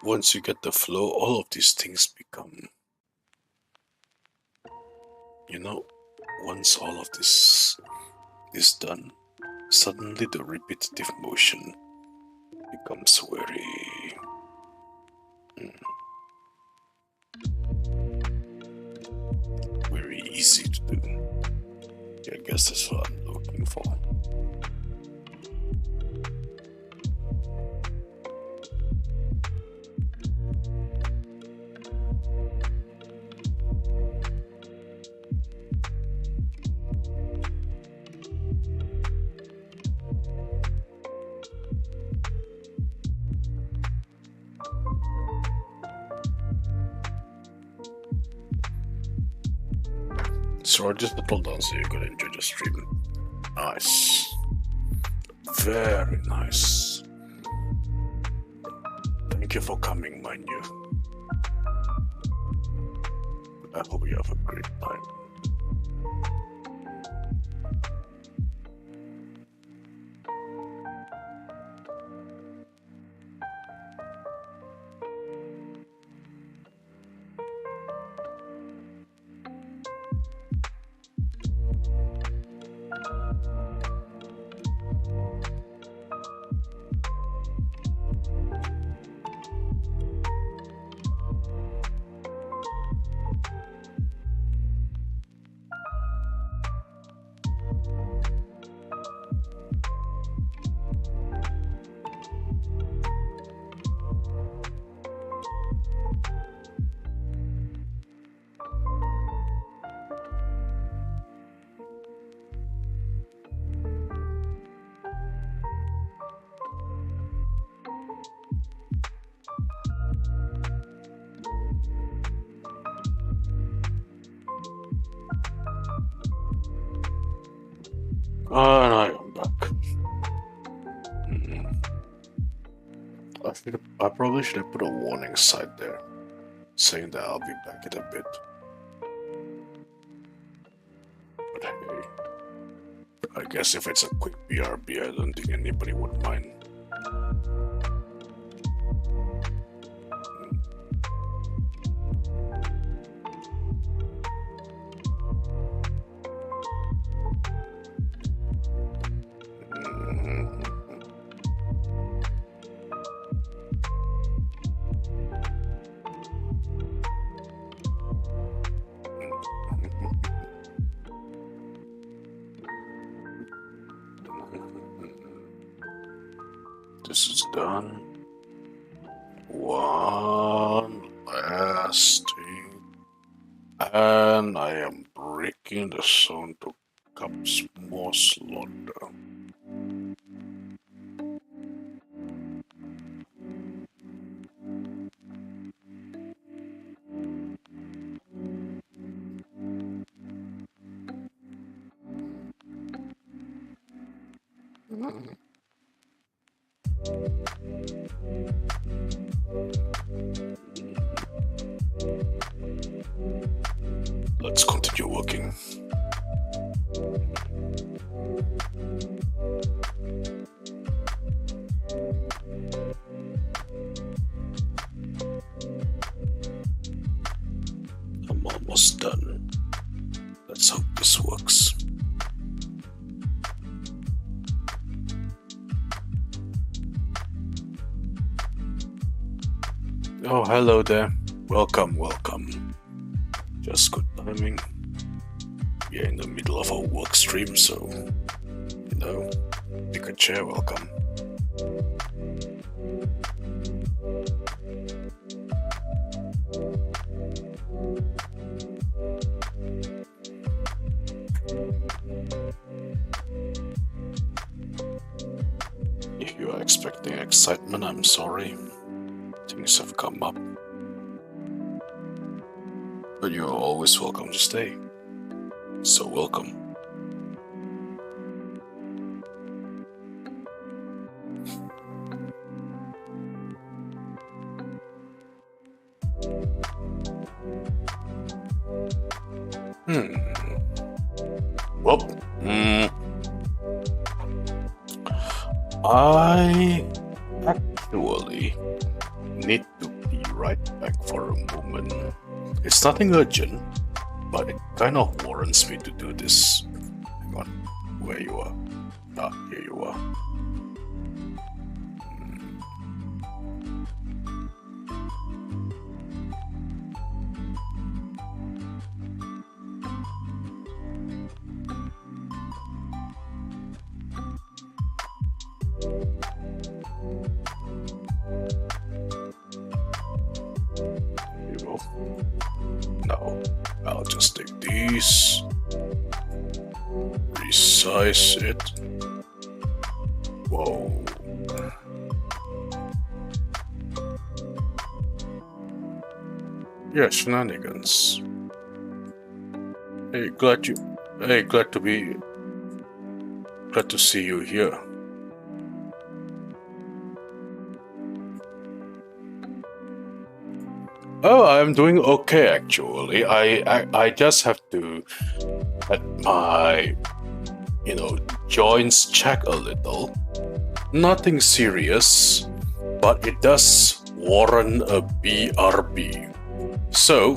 Once you get the flow, all of these things become, once all of this is done, suddenly the repetitive motion becomes very easy to do. Yeah, I guess that's what I'm looking for. So I just put down so you could enjoy the stream. Nice. Very nice. Thank you for coming, mind you. I hope you have a great time. And I am back. I probably should have put a warning sign there, saying that I'll be back in a bit. But hey, I guess if it's a quick BRB, I don't think anybody would mind. This is done. One last thing. And I am breaking the zone to Cup's more slaughter. Let's continue working. I'm almost done. Let's hope this works. Oh, hello there. Welcome, welcome. Just good timing. We're in the middle of our work stream, so, you know, pick a chair, welcome. If you are expecting excitement, I'm sorry. Things have come up. But you are always welcome to stay. So welcome. Well, I actually need to be right back for a moment. It's nothing urgent, but it kind of warrants me to do this. Hang on, where you are? Ah, here you are. go. Now, I'll just take these, resize it. Whoa. Yeah, shenanigans. Hey, glad to see you here. Oh, I'm doing okay actually. I just have to let my joints check a little. Nothing serious, but it does warrant a BRB. So,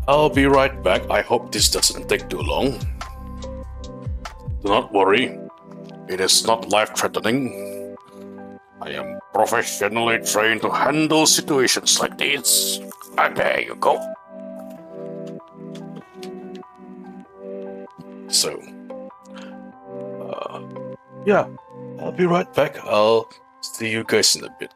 I'll be right back. I hope this doesn't take too long. Do not worry, it is not life-threatening. I am professionally trained to handle situations like this. And there you go. So, yeah, I'll be right back. I'll see you guys in a bit.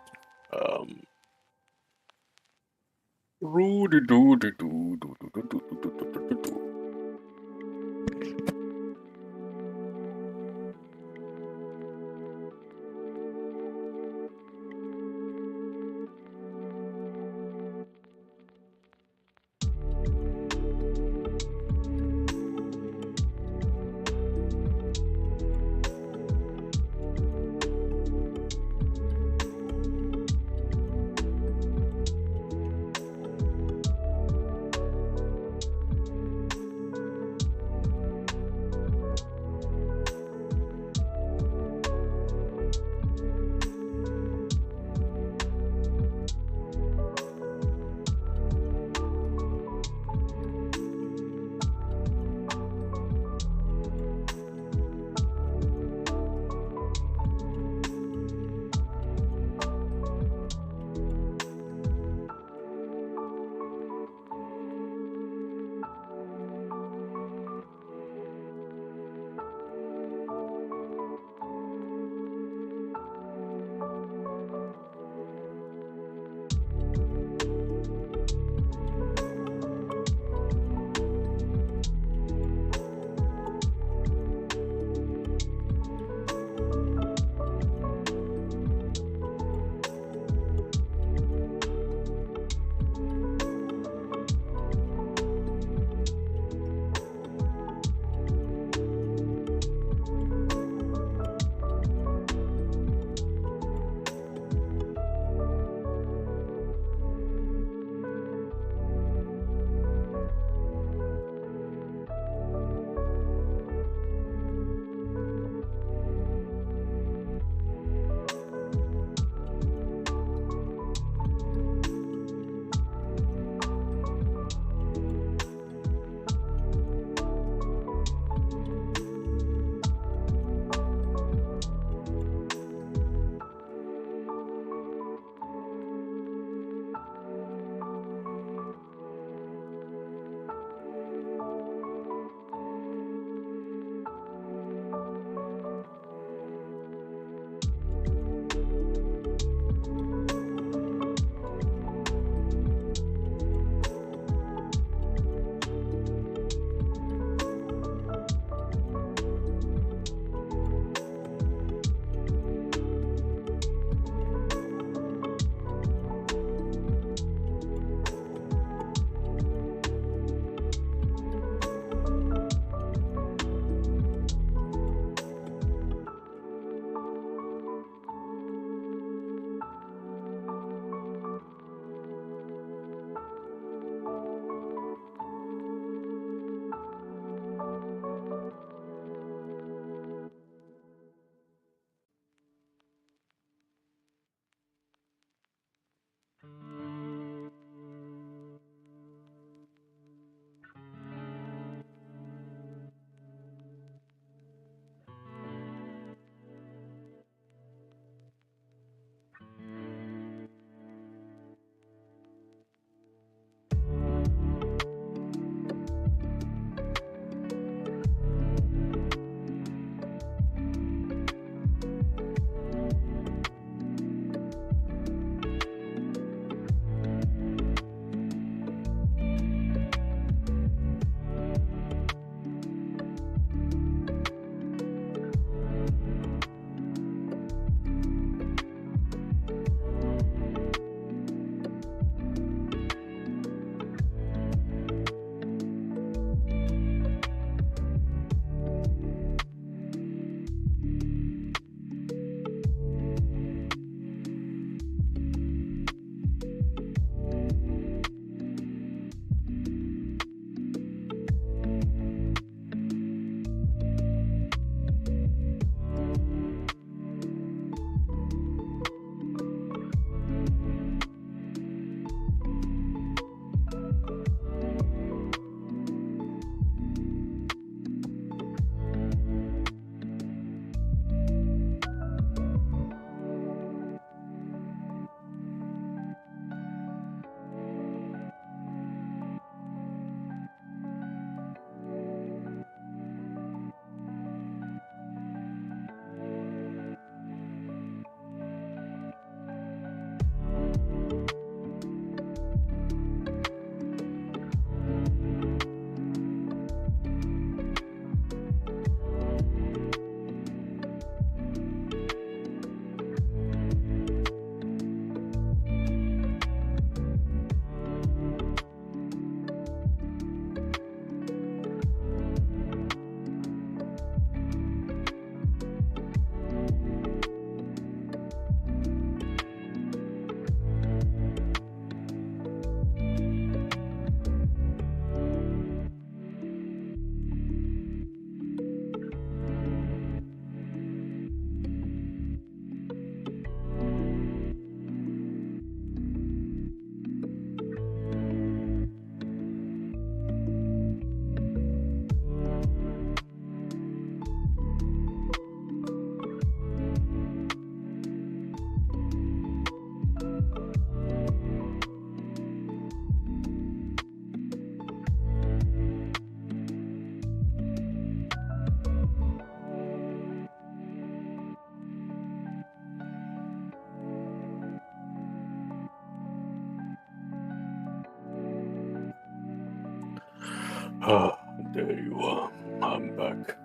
Ah, there you are. I'm back.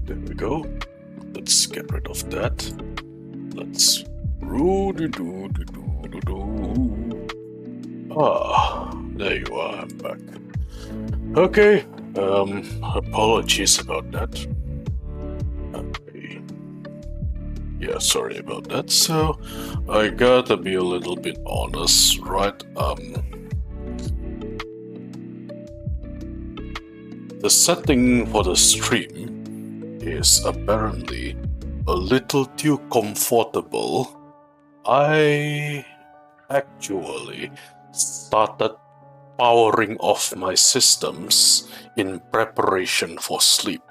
There we go. Let's get rid of that. Let's there you are. I'm back. Okay. Apologies about that. Okay. Yeah, sorry about that. So, I gotta be a little bit honest, right? The setting for the stream is apparently a little too comfortable. I actually started powering off my systems in preparation for sleep.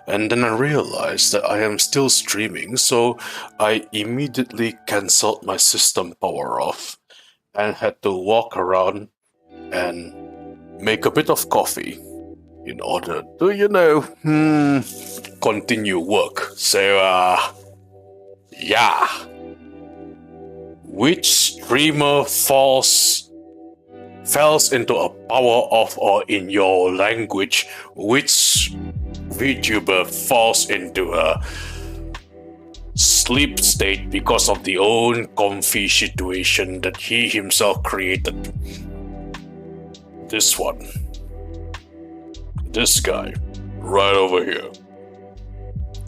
And then I realized that I am still streaming, so I immediately cancelled my system power off and had to walk around and make a bit of coffee in order to, continue work. So, yeah. Which streamer falls into a power off, or in your language, which VTuber falls into a sleep state because of the own comfy situation that he himself created? This one. This guy. Right over here.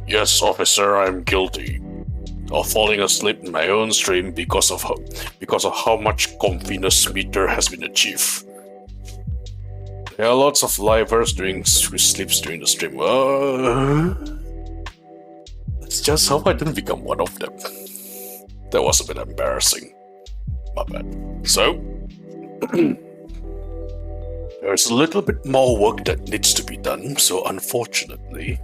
Yes, officer, I'm guilty of falling asleep in my own stream because of how much comfiness meter has been achieved. There are lots of livers who sleeps during the stream. That's just how I didn't become one of them. That was a bit embarrassing. My bad. So, there's a little bit more work that needs to be done, so unfortunately,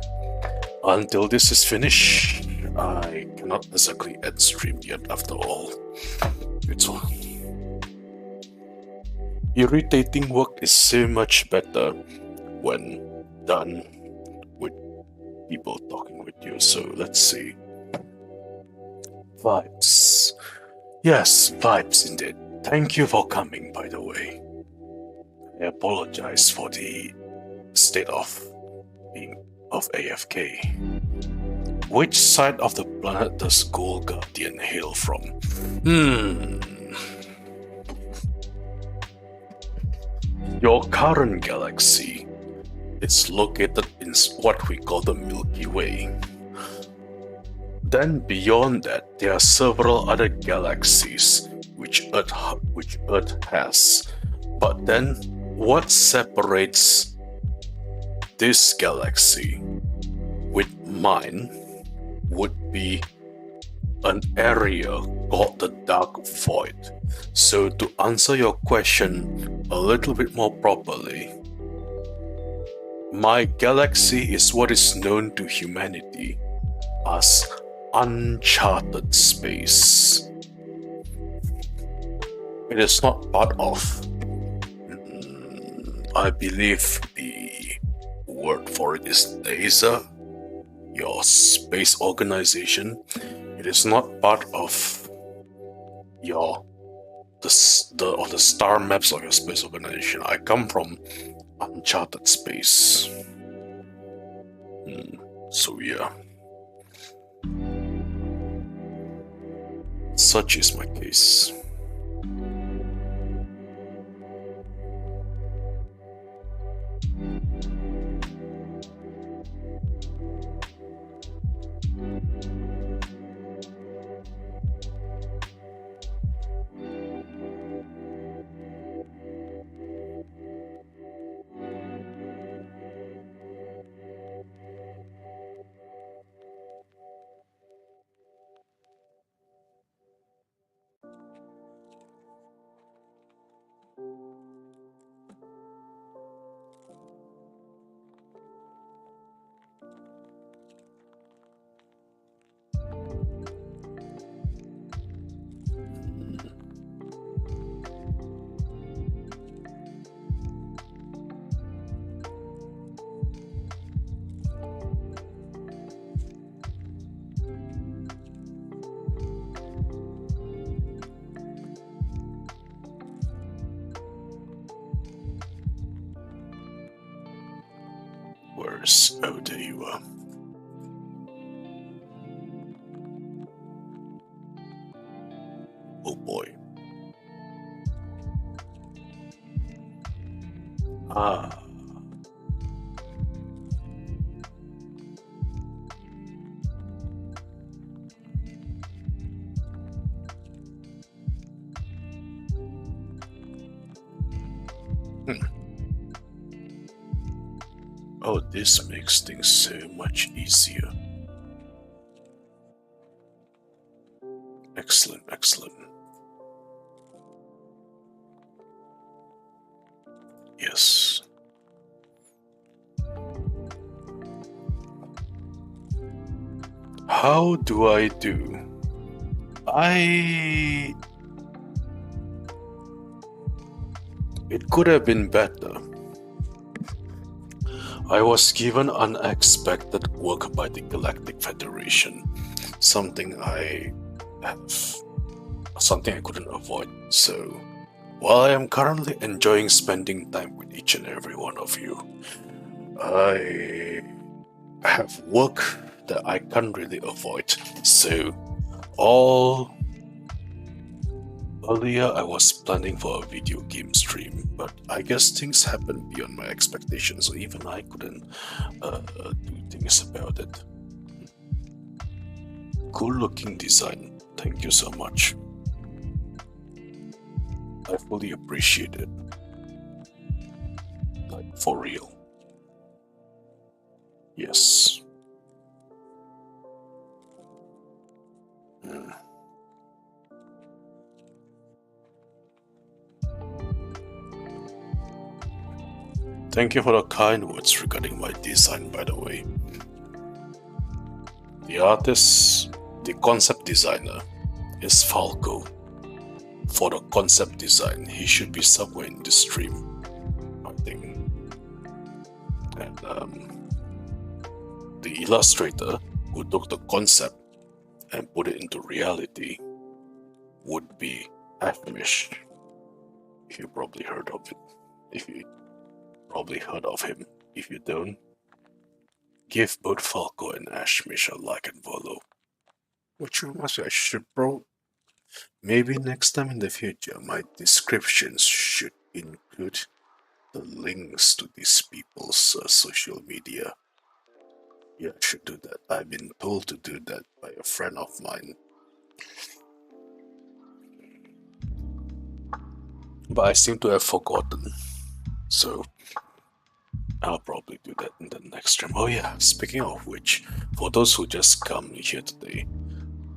until this is finished, I cannot exactly end stream yet after all. It's irritating work is so much better when done with people talking with you. So let's see. Vibes. Yes, vibes indeed. Thank you for coming, by the way. I apologize for the state of being of AFK. Which side of the planet does Gold Guardian hail from? Your current galaxy is located in what we call the Milky Way. Then beyond that, there are several other galaxies which Earth has. But then, what separates this galaxy with mine would be an area called the Dark Void. So to answer your question a little bit more properly, my galaxy is what is known to humanity as uncharted space. It is not part of, I believe the word for it is DESA, your space organization. It is not part of the star maps of your space organization. I come from uncharted space. So yeah. Such is my case. Vtubers. Oh, there you are. Oh boy. Ah. Oh, this makes things so much easier. Excellent, excellent. Yes. How do I do? It could have been better. I was given unexpected work by the Galactic Federation, something I couldn't avoid. So, while I am currently enjoying spending time with each and every one of you, I have work that I can't really avoid. So, earlier I was planning for a video game stream, but I guess things happened beyond my expectations, so even I couldn't do things about it. Cool looking design, thank you so much. I fully appreciate it. Like, for real. Yes. Thank you for the kind words regarding my design, by the way. The artist, the concept designer, is Falco. For the concept design, he should be somewhere in the stream, I think. And the illustrator who took the concept and put it into reality would be Ashmish. You probably heard of it. Probably heard of him. If you don't, give both Falco and Ashmish a like and follow. Which reminds me, I should maybe next time in the future, my descriptions should include the links to these people's social media. Yeah, I should do that. I've been told to do that by a friend of mine. But I seem to have forgotten. So, I'll probably do that in the next stream. Oh yeah, speaking of which, for those who just come here today,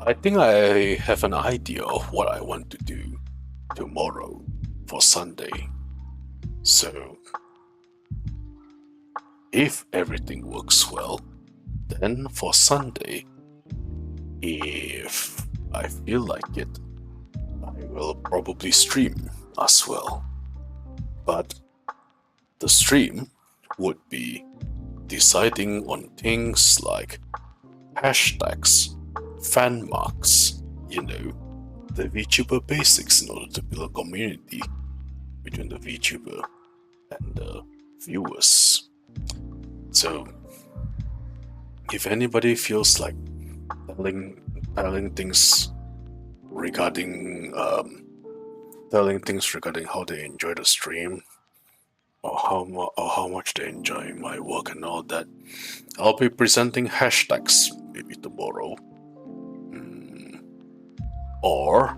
I think I have an idea of what I want to do tomorrow for Sunday. So, if everything works well, then for Sunday, if I feel like it, I will probably stream as well. But the stream would be deciding on things like hashtags, fan marks, the VTuber basics in order to build a community between the VTuber and the viewers. So, if anybody feels like telling things regarding how they enjoy the stream, or how much they enjoy my work and all that, I'll be presenting hashtags maybe tomorrow. Or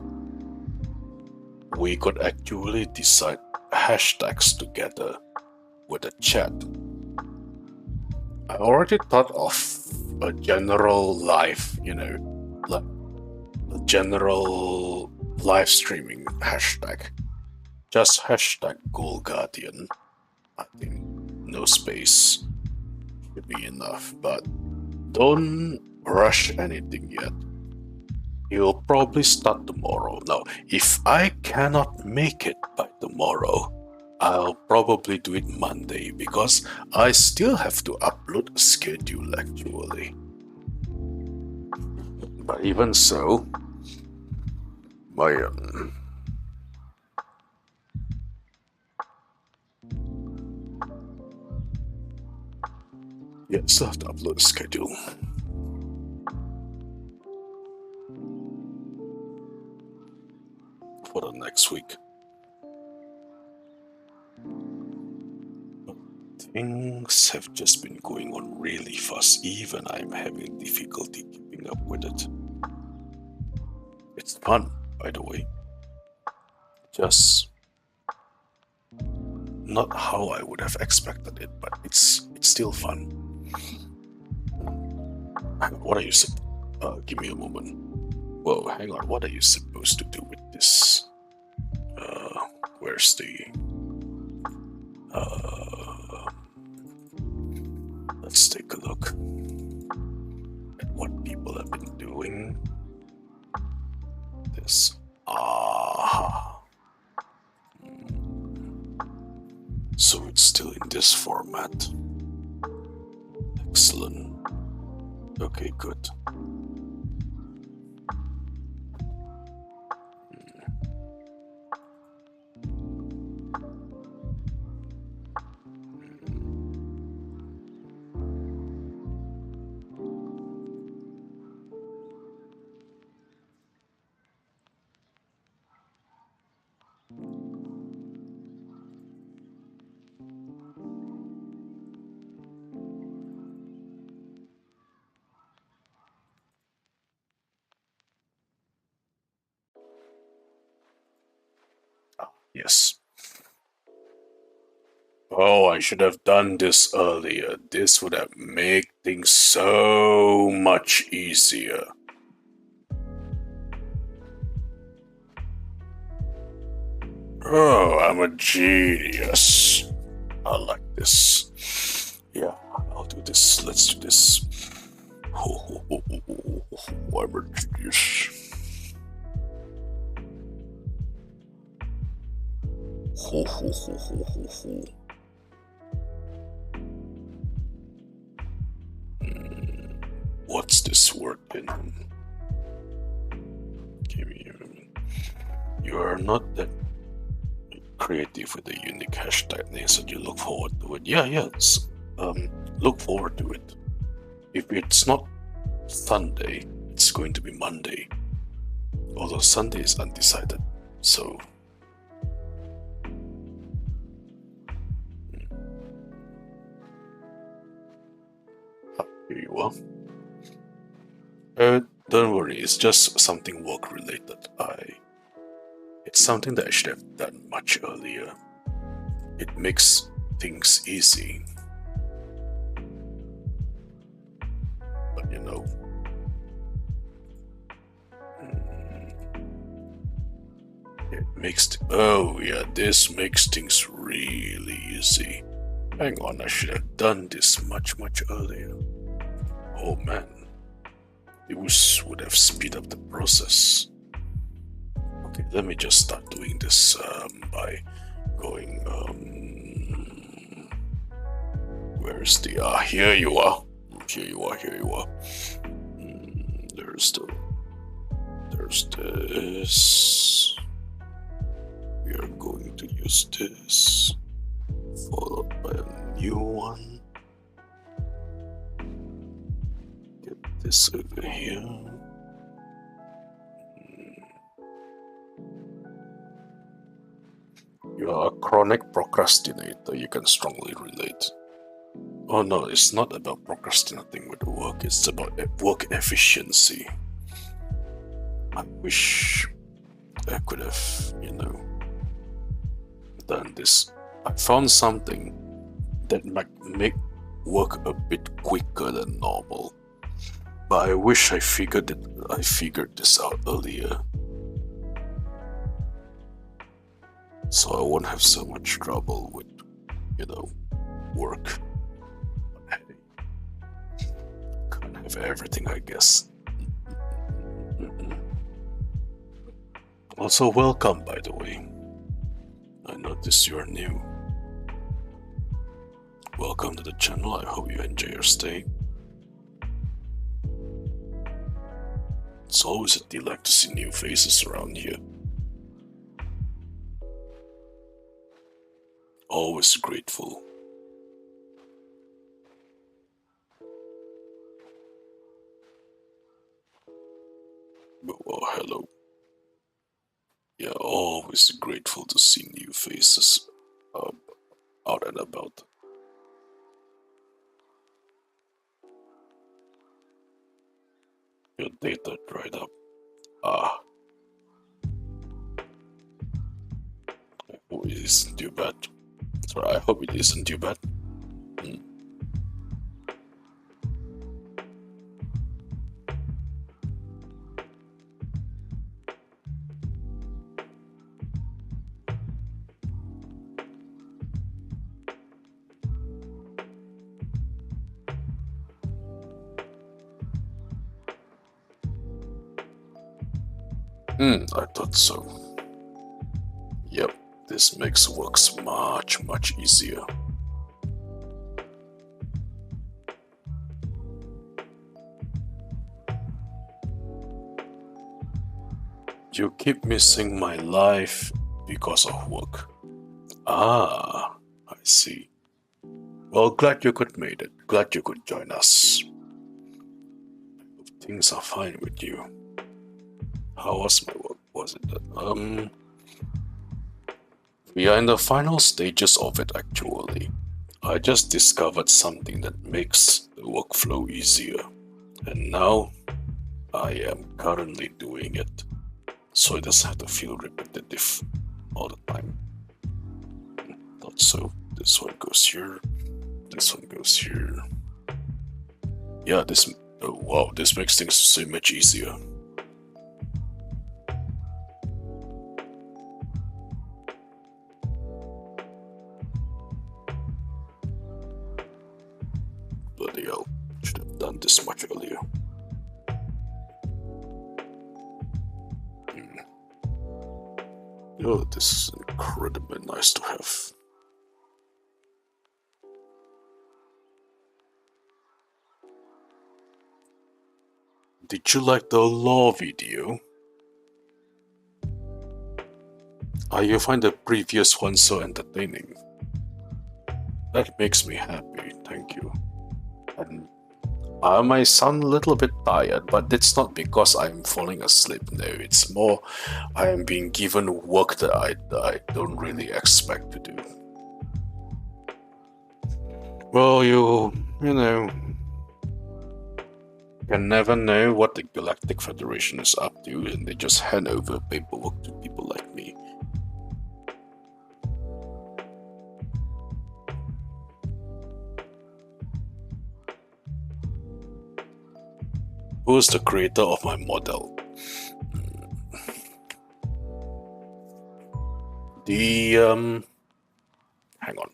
we could actually decide hashtags together with a chat. I already thought of a general live, like a general live streaming hashtag. Just hashtag Gold Guardian. I think no space should be enough, but don't rush anything yet. You'll probably start tomorrow. Now, if I cannot make it by tomorrow, I'll probably do it Monday because I still have to upload a schedule actually. But even so, my Yeah, still have to upload a schedule. For the next week. Things have just been going on really fast, even I'm having difficulty keeping up with it. It's fun, by the way. Just not how I would have expected it, but it's still fun. What are you give me a moment. Whoa, hang on, what are you supposed to do with this? Where's the let's take a look at what people have been doing. This so it's still in this format. Excellent. Okay, good. Yes. Oh, I should have done this earlier. This would have made things so much easier. Oh, I'm a genius. I like this. Yeah, I'll do this. Let's do this. I'm a genius. What's this word in? Give me a minute. You are not that creative with a unique hashtag name, so you look forward to it. Yeah. Look forward to it. If it's not Sunday, it's going to be Monday. Although Sunday is undecided, so. Here you are. Don't worry, it's just something work related. It's something that I should have done much earlier. It makes things easy. But you know, it makes this makes things really easy. Hang on, I should have done this much earlier. Oh man, this would have speed up the process. Okay, let me just start doing this by going. Where's the? Here you are. Here you are. There's this. We are going to use this, followed by a new one. Get this over here. You are a chronic procrastinator, you can strongly relate. Oh no, it's not about procrastinating with work, it's about work efficiency. I wish I could have, done this. I found something that might make work a bit quicker than normal. But I wish I figured this out earlier. So I won't have so much trouble with, work. But hey, can't have everything, I guess. Also, welcome, by the way. I noticed you are new. Welcome to the channel, I hope you enjoy your stay. It's always a delight to see new faces around here. Always grateful. Oh, hello. Yeah, always grateful to see new faces out and about. Your data dried up. Ah. I hope it isn't too bad. Sorry, I hope it isn't too bad. I thought so. Yep, this makes works much easier. You keep missing my life because of work. Ah, I see. Well, glad you could make it. Glad you could join us. I hope things are fine with you. How was my work? Was it we are in the final stages of it actually. I just discovered something that makes the workflow easier. And now I am currently doing it. So it doesn't have to feel repetitive all the time. Thought so. This one goes here. This one goes here. Yeah, this... Oh, wow, this makes things so much easier. Bloody hell, should have done this much earlier. Oh, this is incredibly nice to have. Did you like the law video? You find the previous one so entertaining. That makes me happy, thank you. And I might sound a little bit tired, but it's not because I'm falling asleep. No, it's more I am being given work that I don't really expect to do. Well, you know, can never know what the Galactic Federation is up to, and they just hand over paperwork to people like me. Who's the creator of my model? Hang on.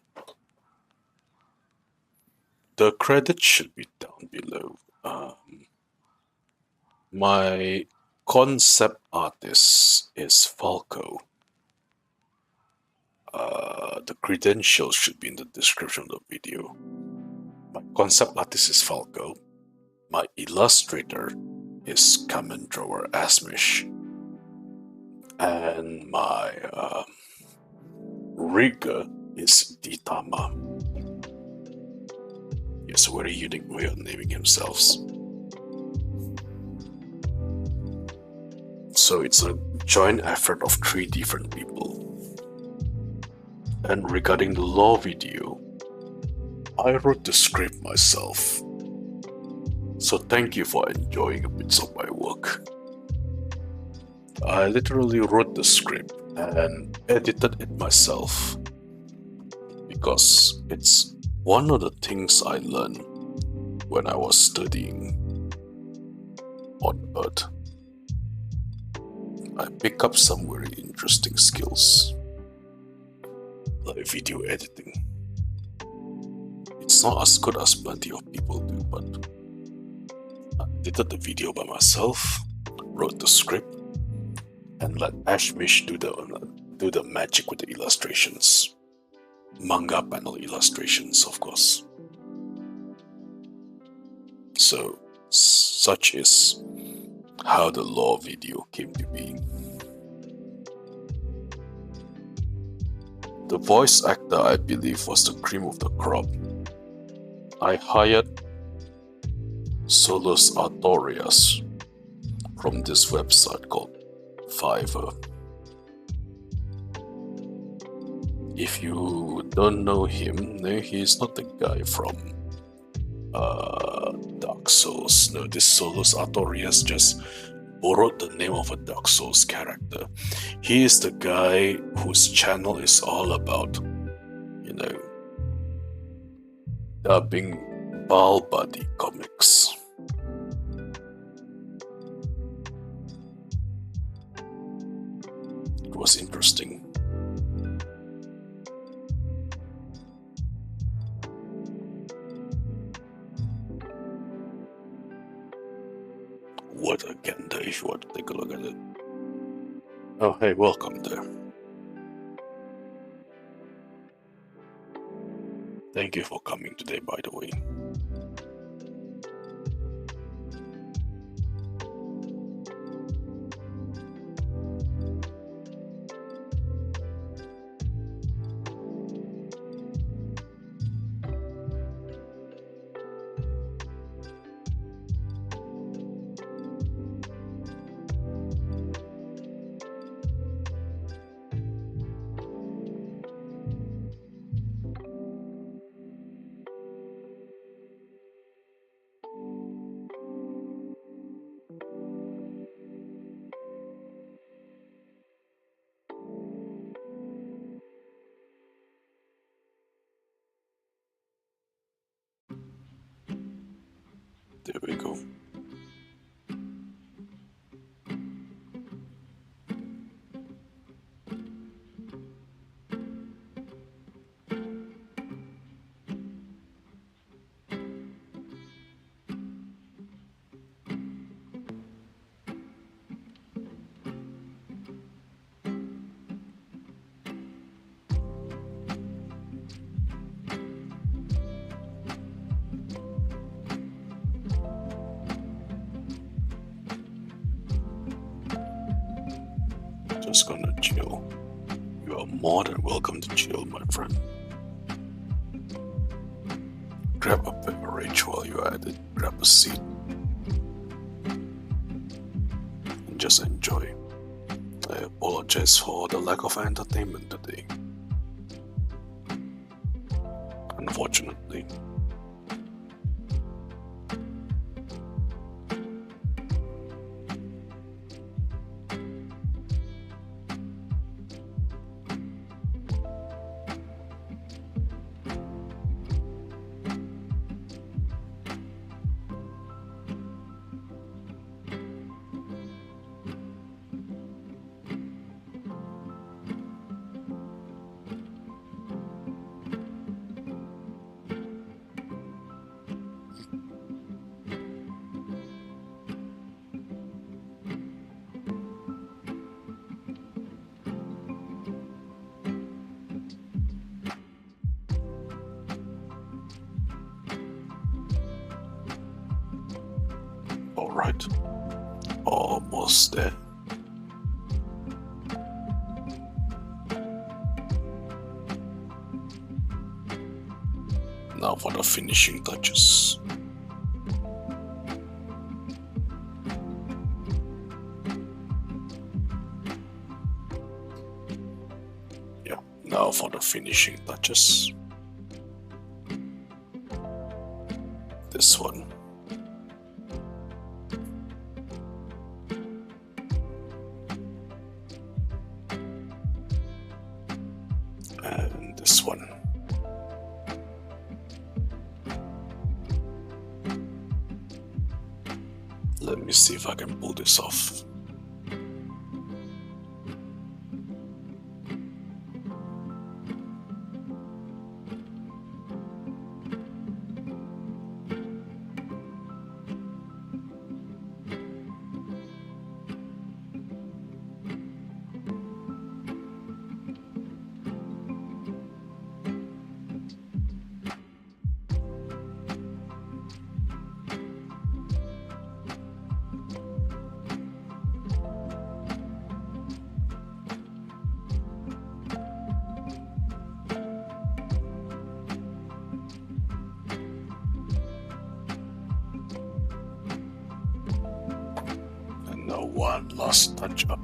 The credit should be down below. My concept artist is Falco. The credentials should be in the description of the video. My concept artist is Falco. My illustrator is Kamen drawer Ashmish. And my rigger is Ditama. Yes, a very unique way of naming himself. So it's a joint effort of 3 different people. And regarding the law video, I wrote the script myself. So thank you for enjoying a bit of my work. I literally wrote the script and edited it myself because it's one of the things I learned when I was studying on Earth. I pick up some very interesting skills, like video editing. It's not as good as plenty of people do, but I edited the video by myself, wrote the script, and let Ashmish do the magic with the illustrations. Manga panel illustrations, of course. So, such is how the law video came to be. The voice actor, I believe, was the cream of the crop. I hired Solus Artorias from this website called Fiverr. If you don't know him, no, he's not the guy from Dark Souls. No, this Solus Artorias just borrowed the name of a Dark Souls character. He is the guy whose channel is all about, you know, dubbing Ball Buddy comics. It was interesting. What again there, if you want to take a look at it. Oh, hey, welcome there. Thank you for coming today, by the way. There we go. Just gonna chill. You are more than welcome to chill, my friend. Grab a beverage while you're at it, grab a seat, and just enjoy. I apologize for the lack of entertainment today. Unfortunately. Alright, almost there. Now for the finishing touches. Yeah, now for the finishing touches. This one. And this one. Let me see if I can pull this off. Now one last touch up.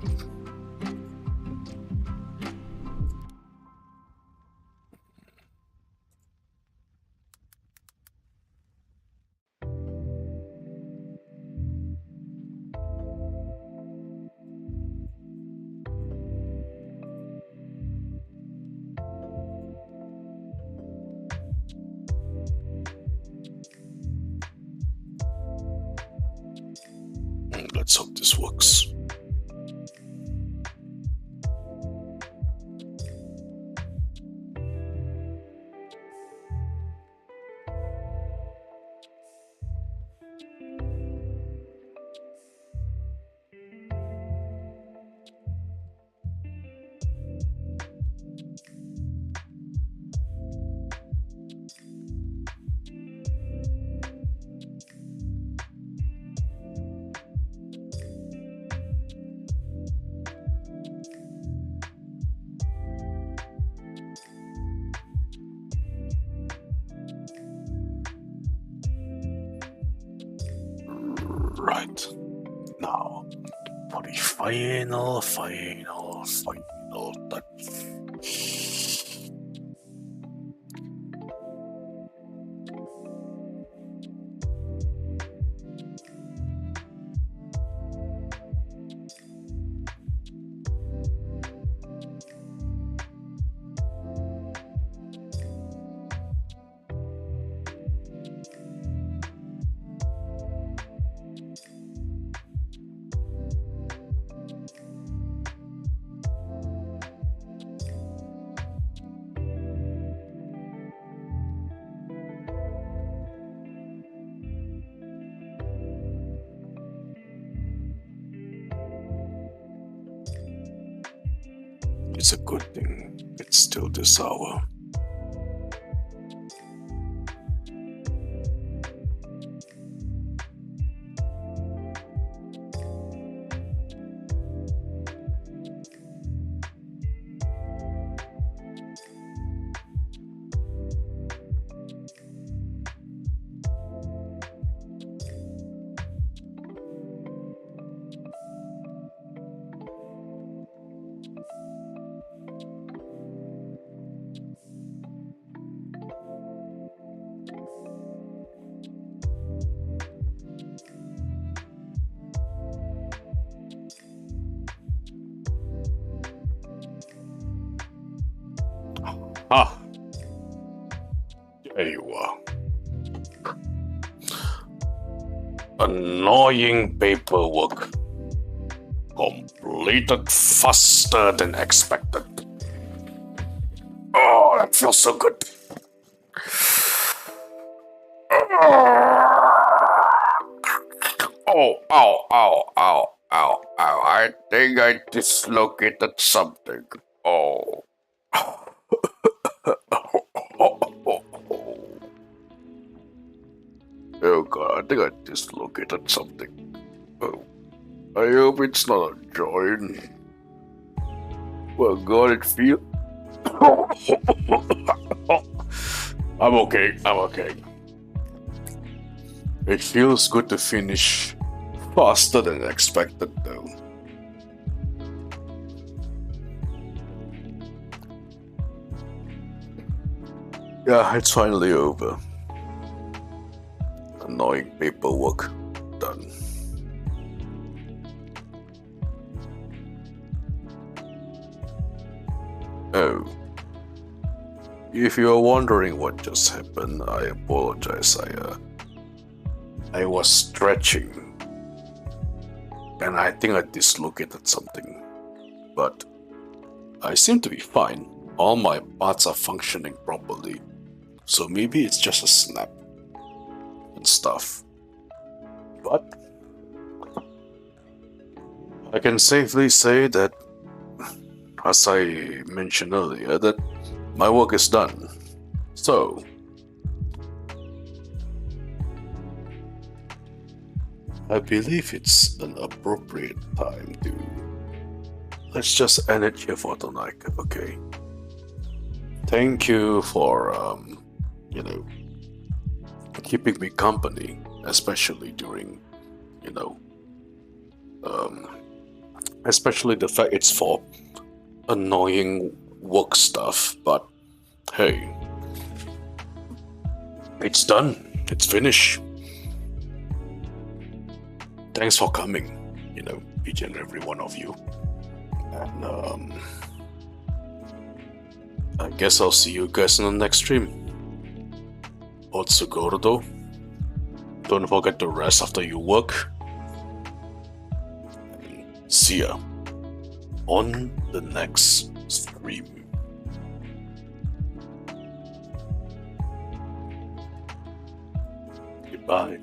Let's hope this works. Right, now for the final touch. It's a good thing it's still this hour. Ah, there you are. Annoying paperwork. Completed faster than expected. Oh, that feels so good. Oh, ow, ow, ow, ow, ow. I think I dislocated something. Oh. Oh god, I think I dislocated something. Oh, I hope it's not a joint. Well, god, it feels. I'm okay. It feels good to finish faster than expected, though. Yeah, it's finally over. Annoying paperwork done. Oh. If you're wondering what just happened, I apologize. I was stretching and I think I dislocated something. But I seem to be fine. All my parts are functioning properly. So maybe it's just a snap and stuff. But I can safely say that, as I mentioned earlier, that my work is done. So I believe it's an appropriate time to let's just end it here for tonight, okay? Thank you for keeping me company, especially during Especially the fact it's for annoying work stuff, but hey, it's done. It's finished. Thanks for coming, each and every one of you. And I guess I'll see you guys in the next stream. Otsugoro, don't forget to rest after you work. And see ya on the next stream. Goodbye.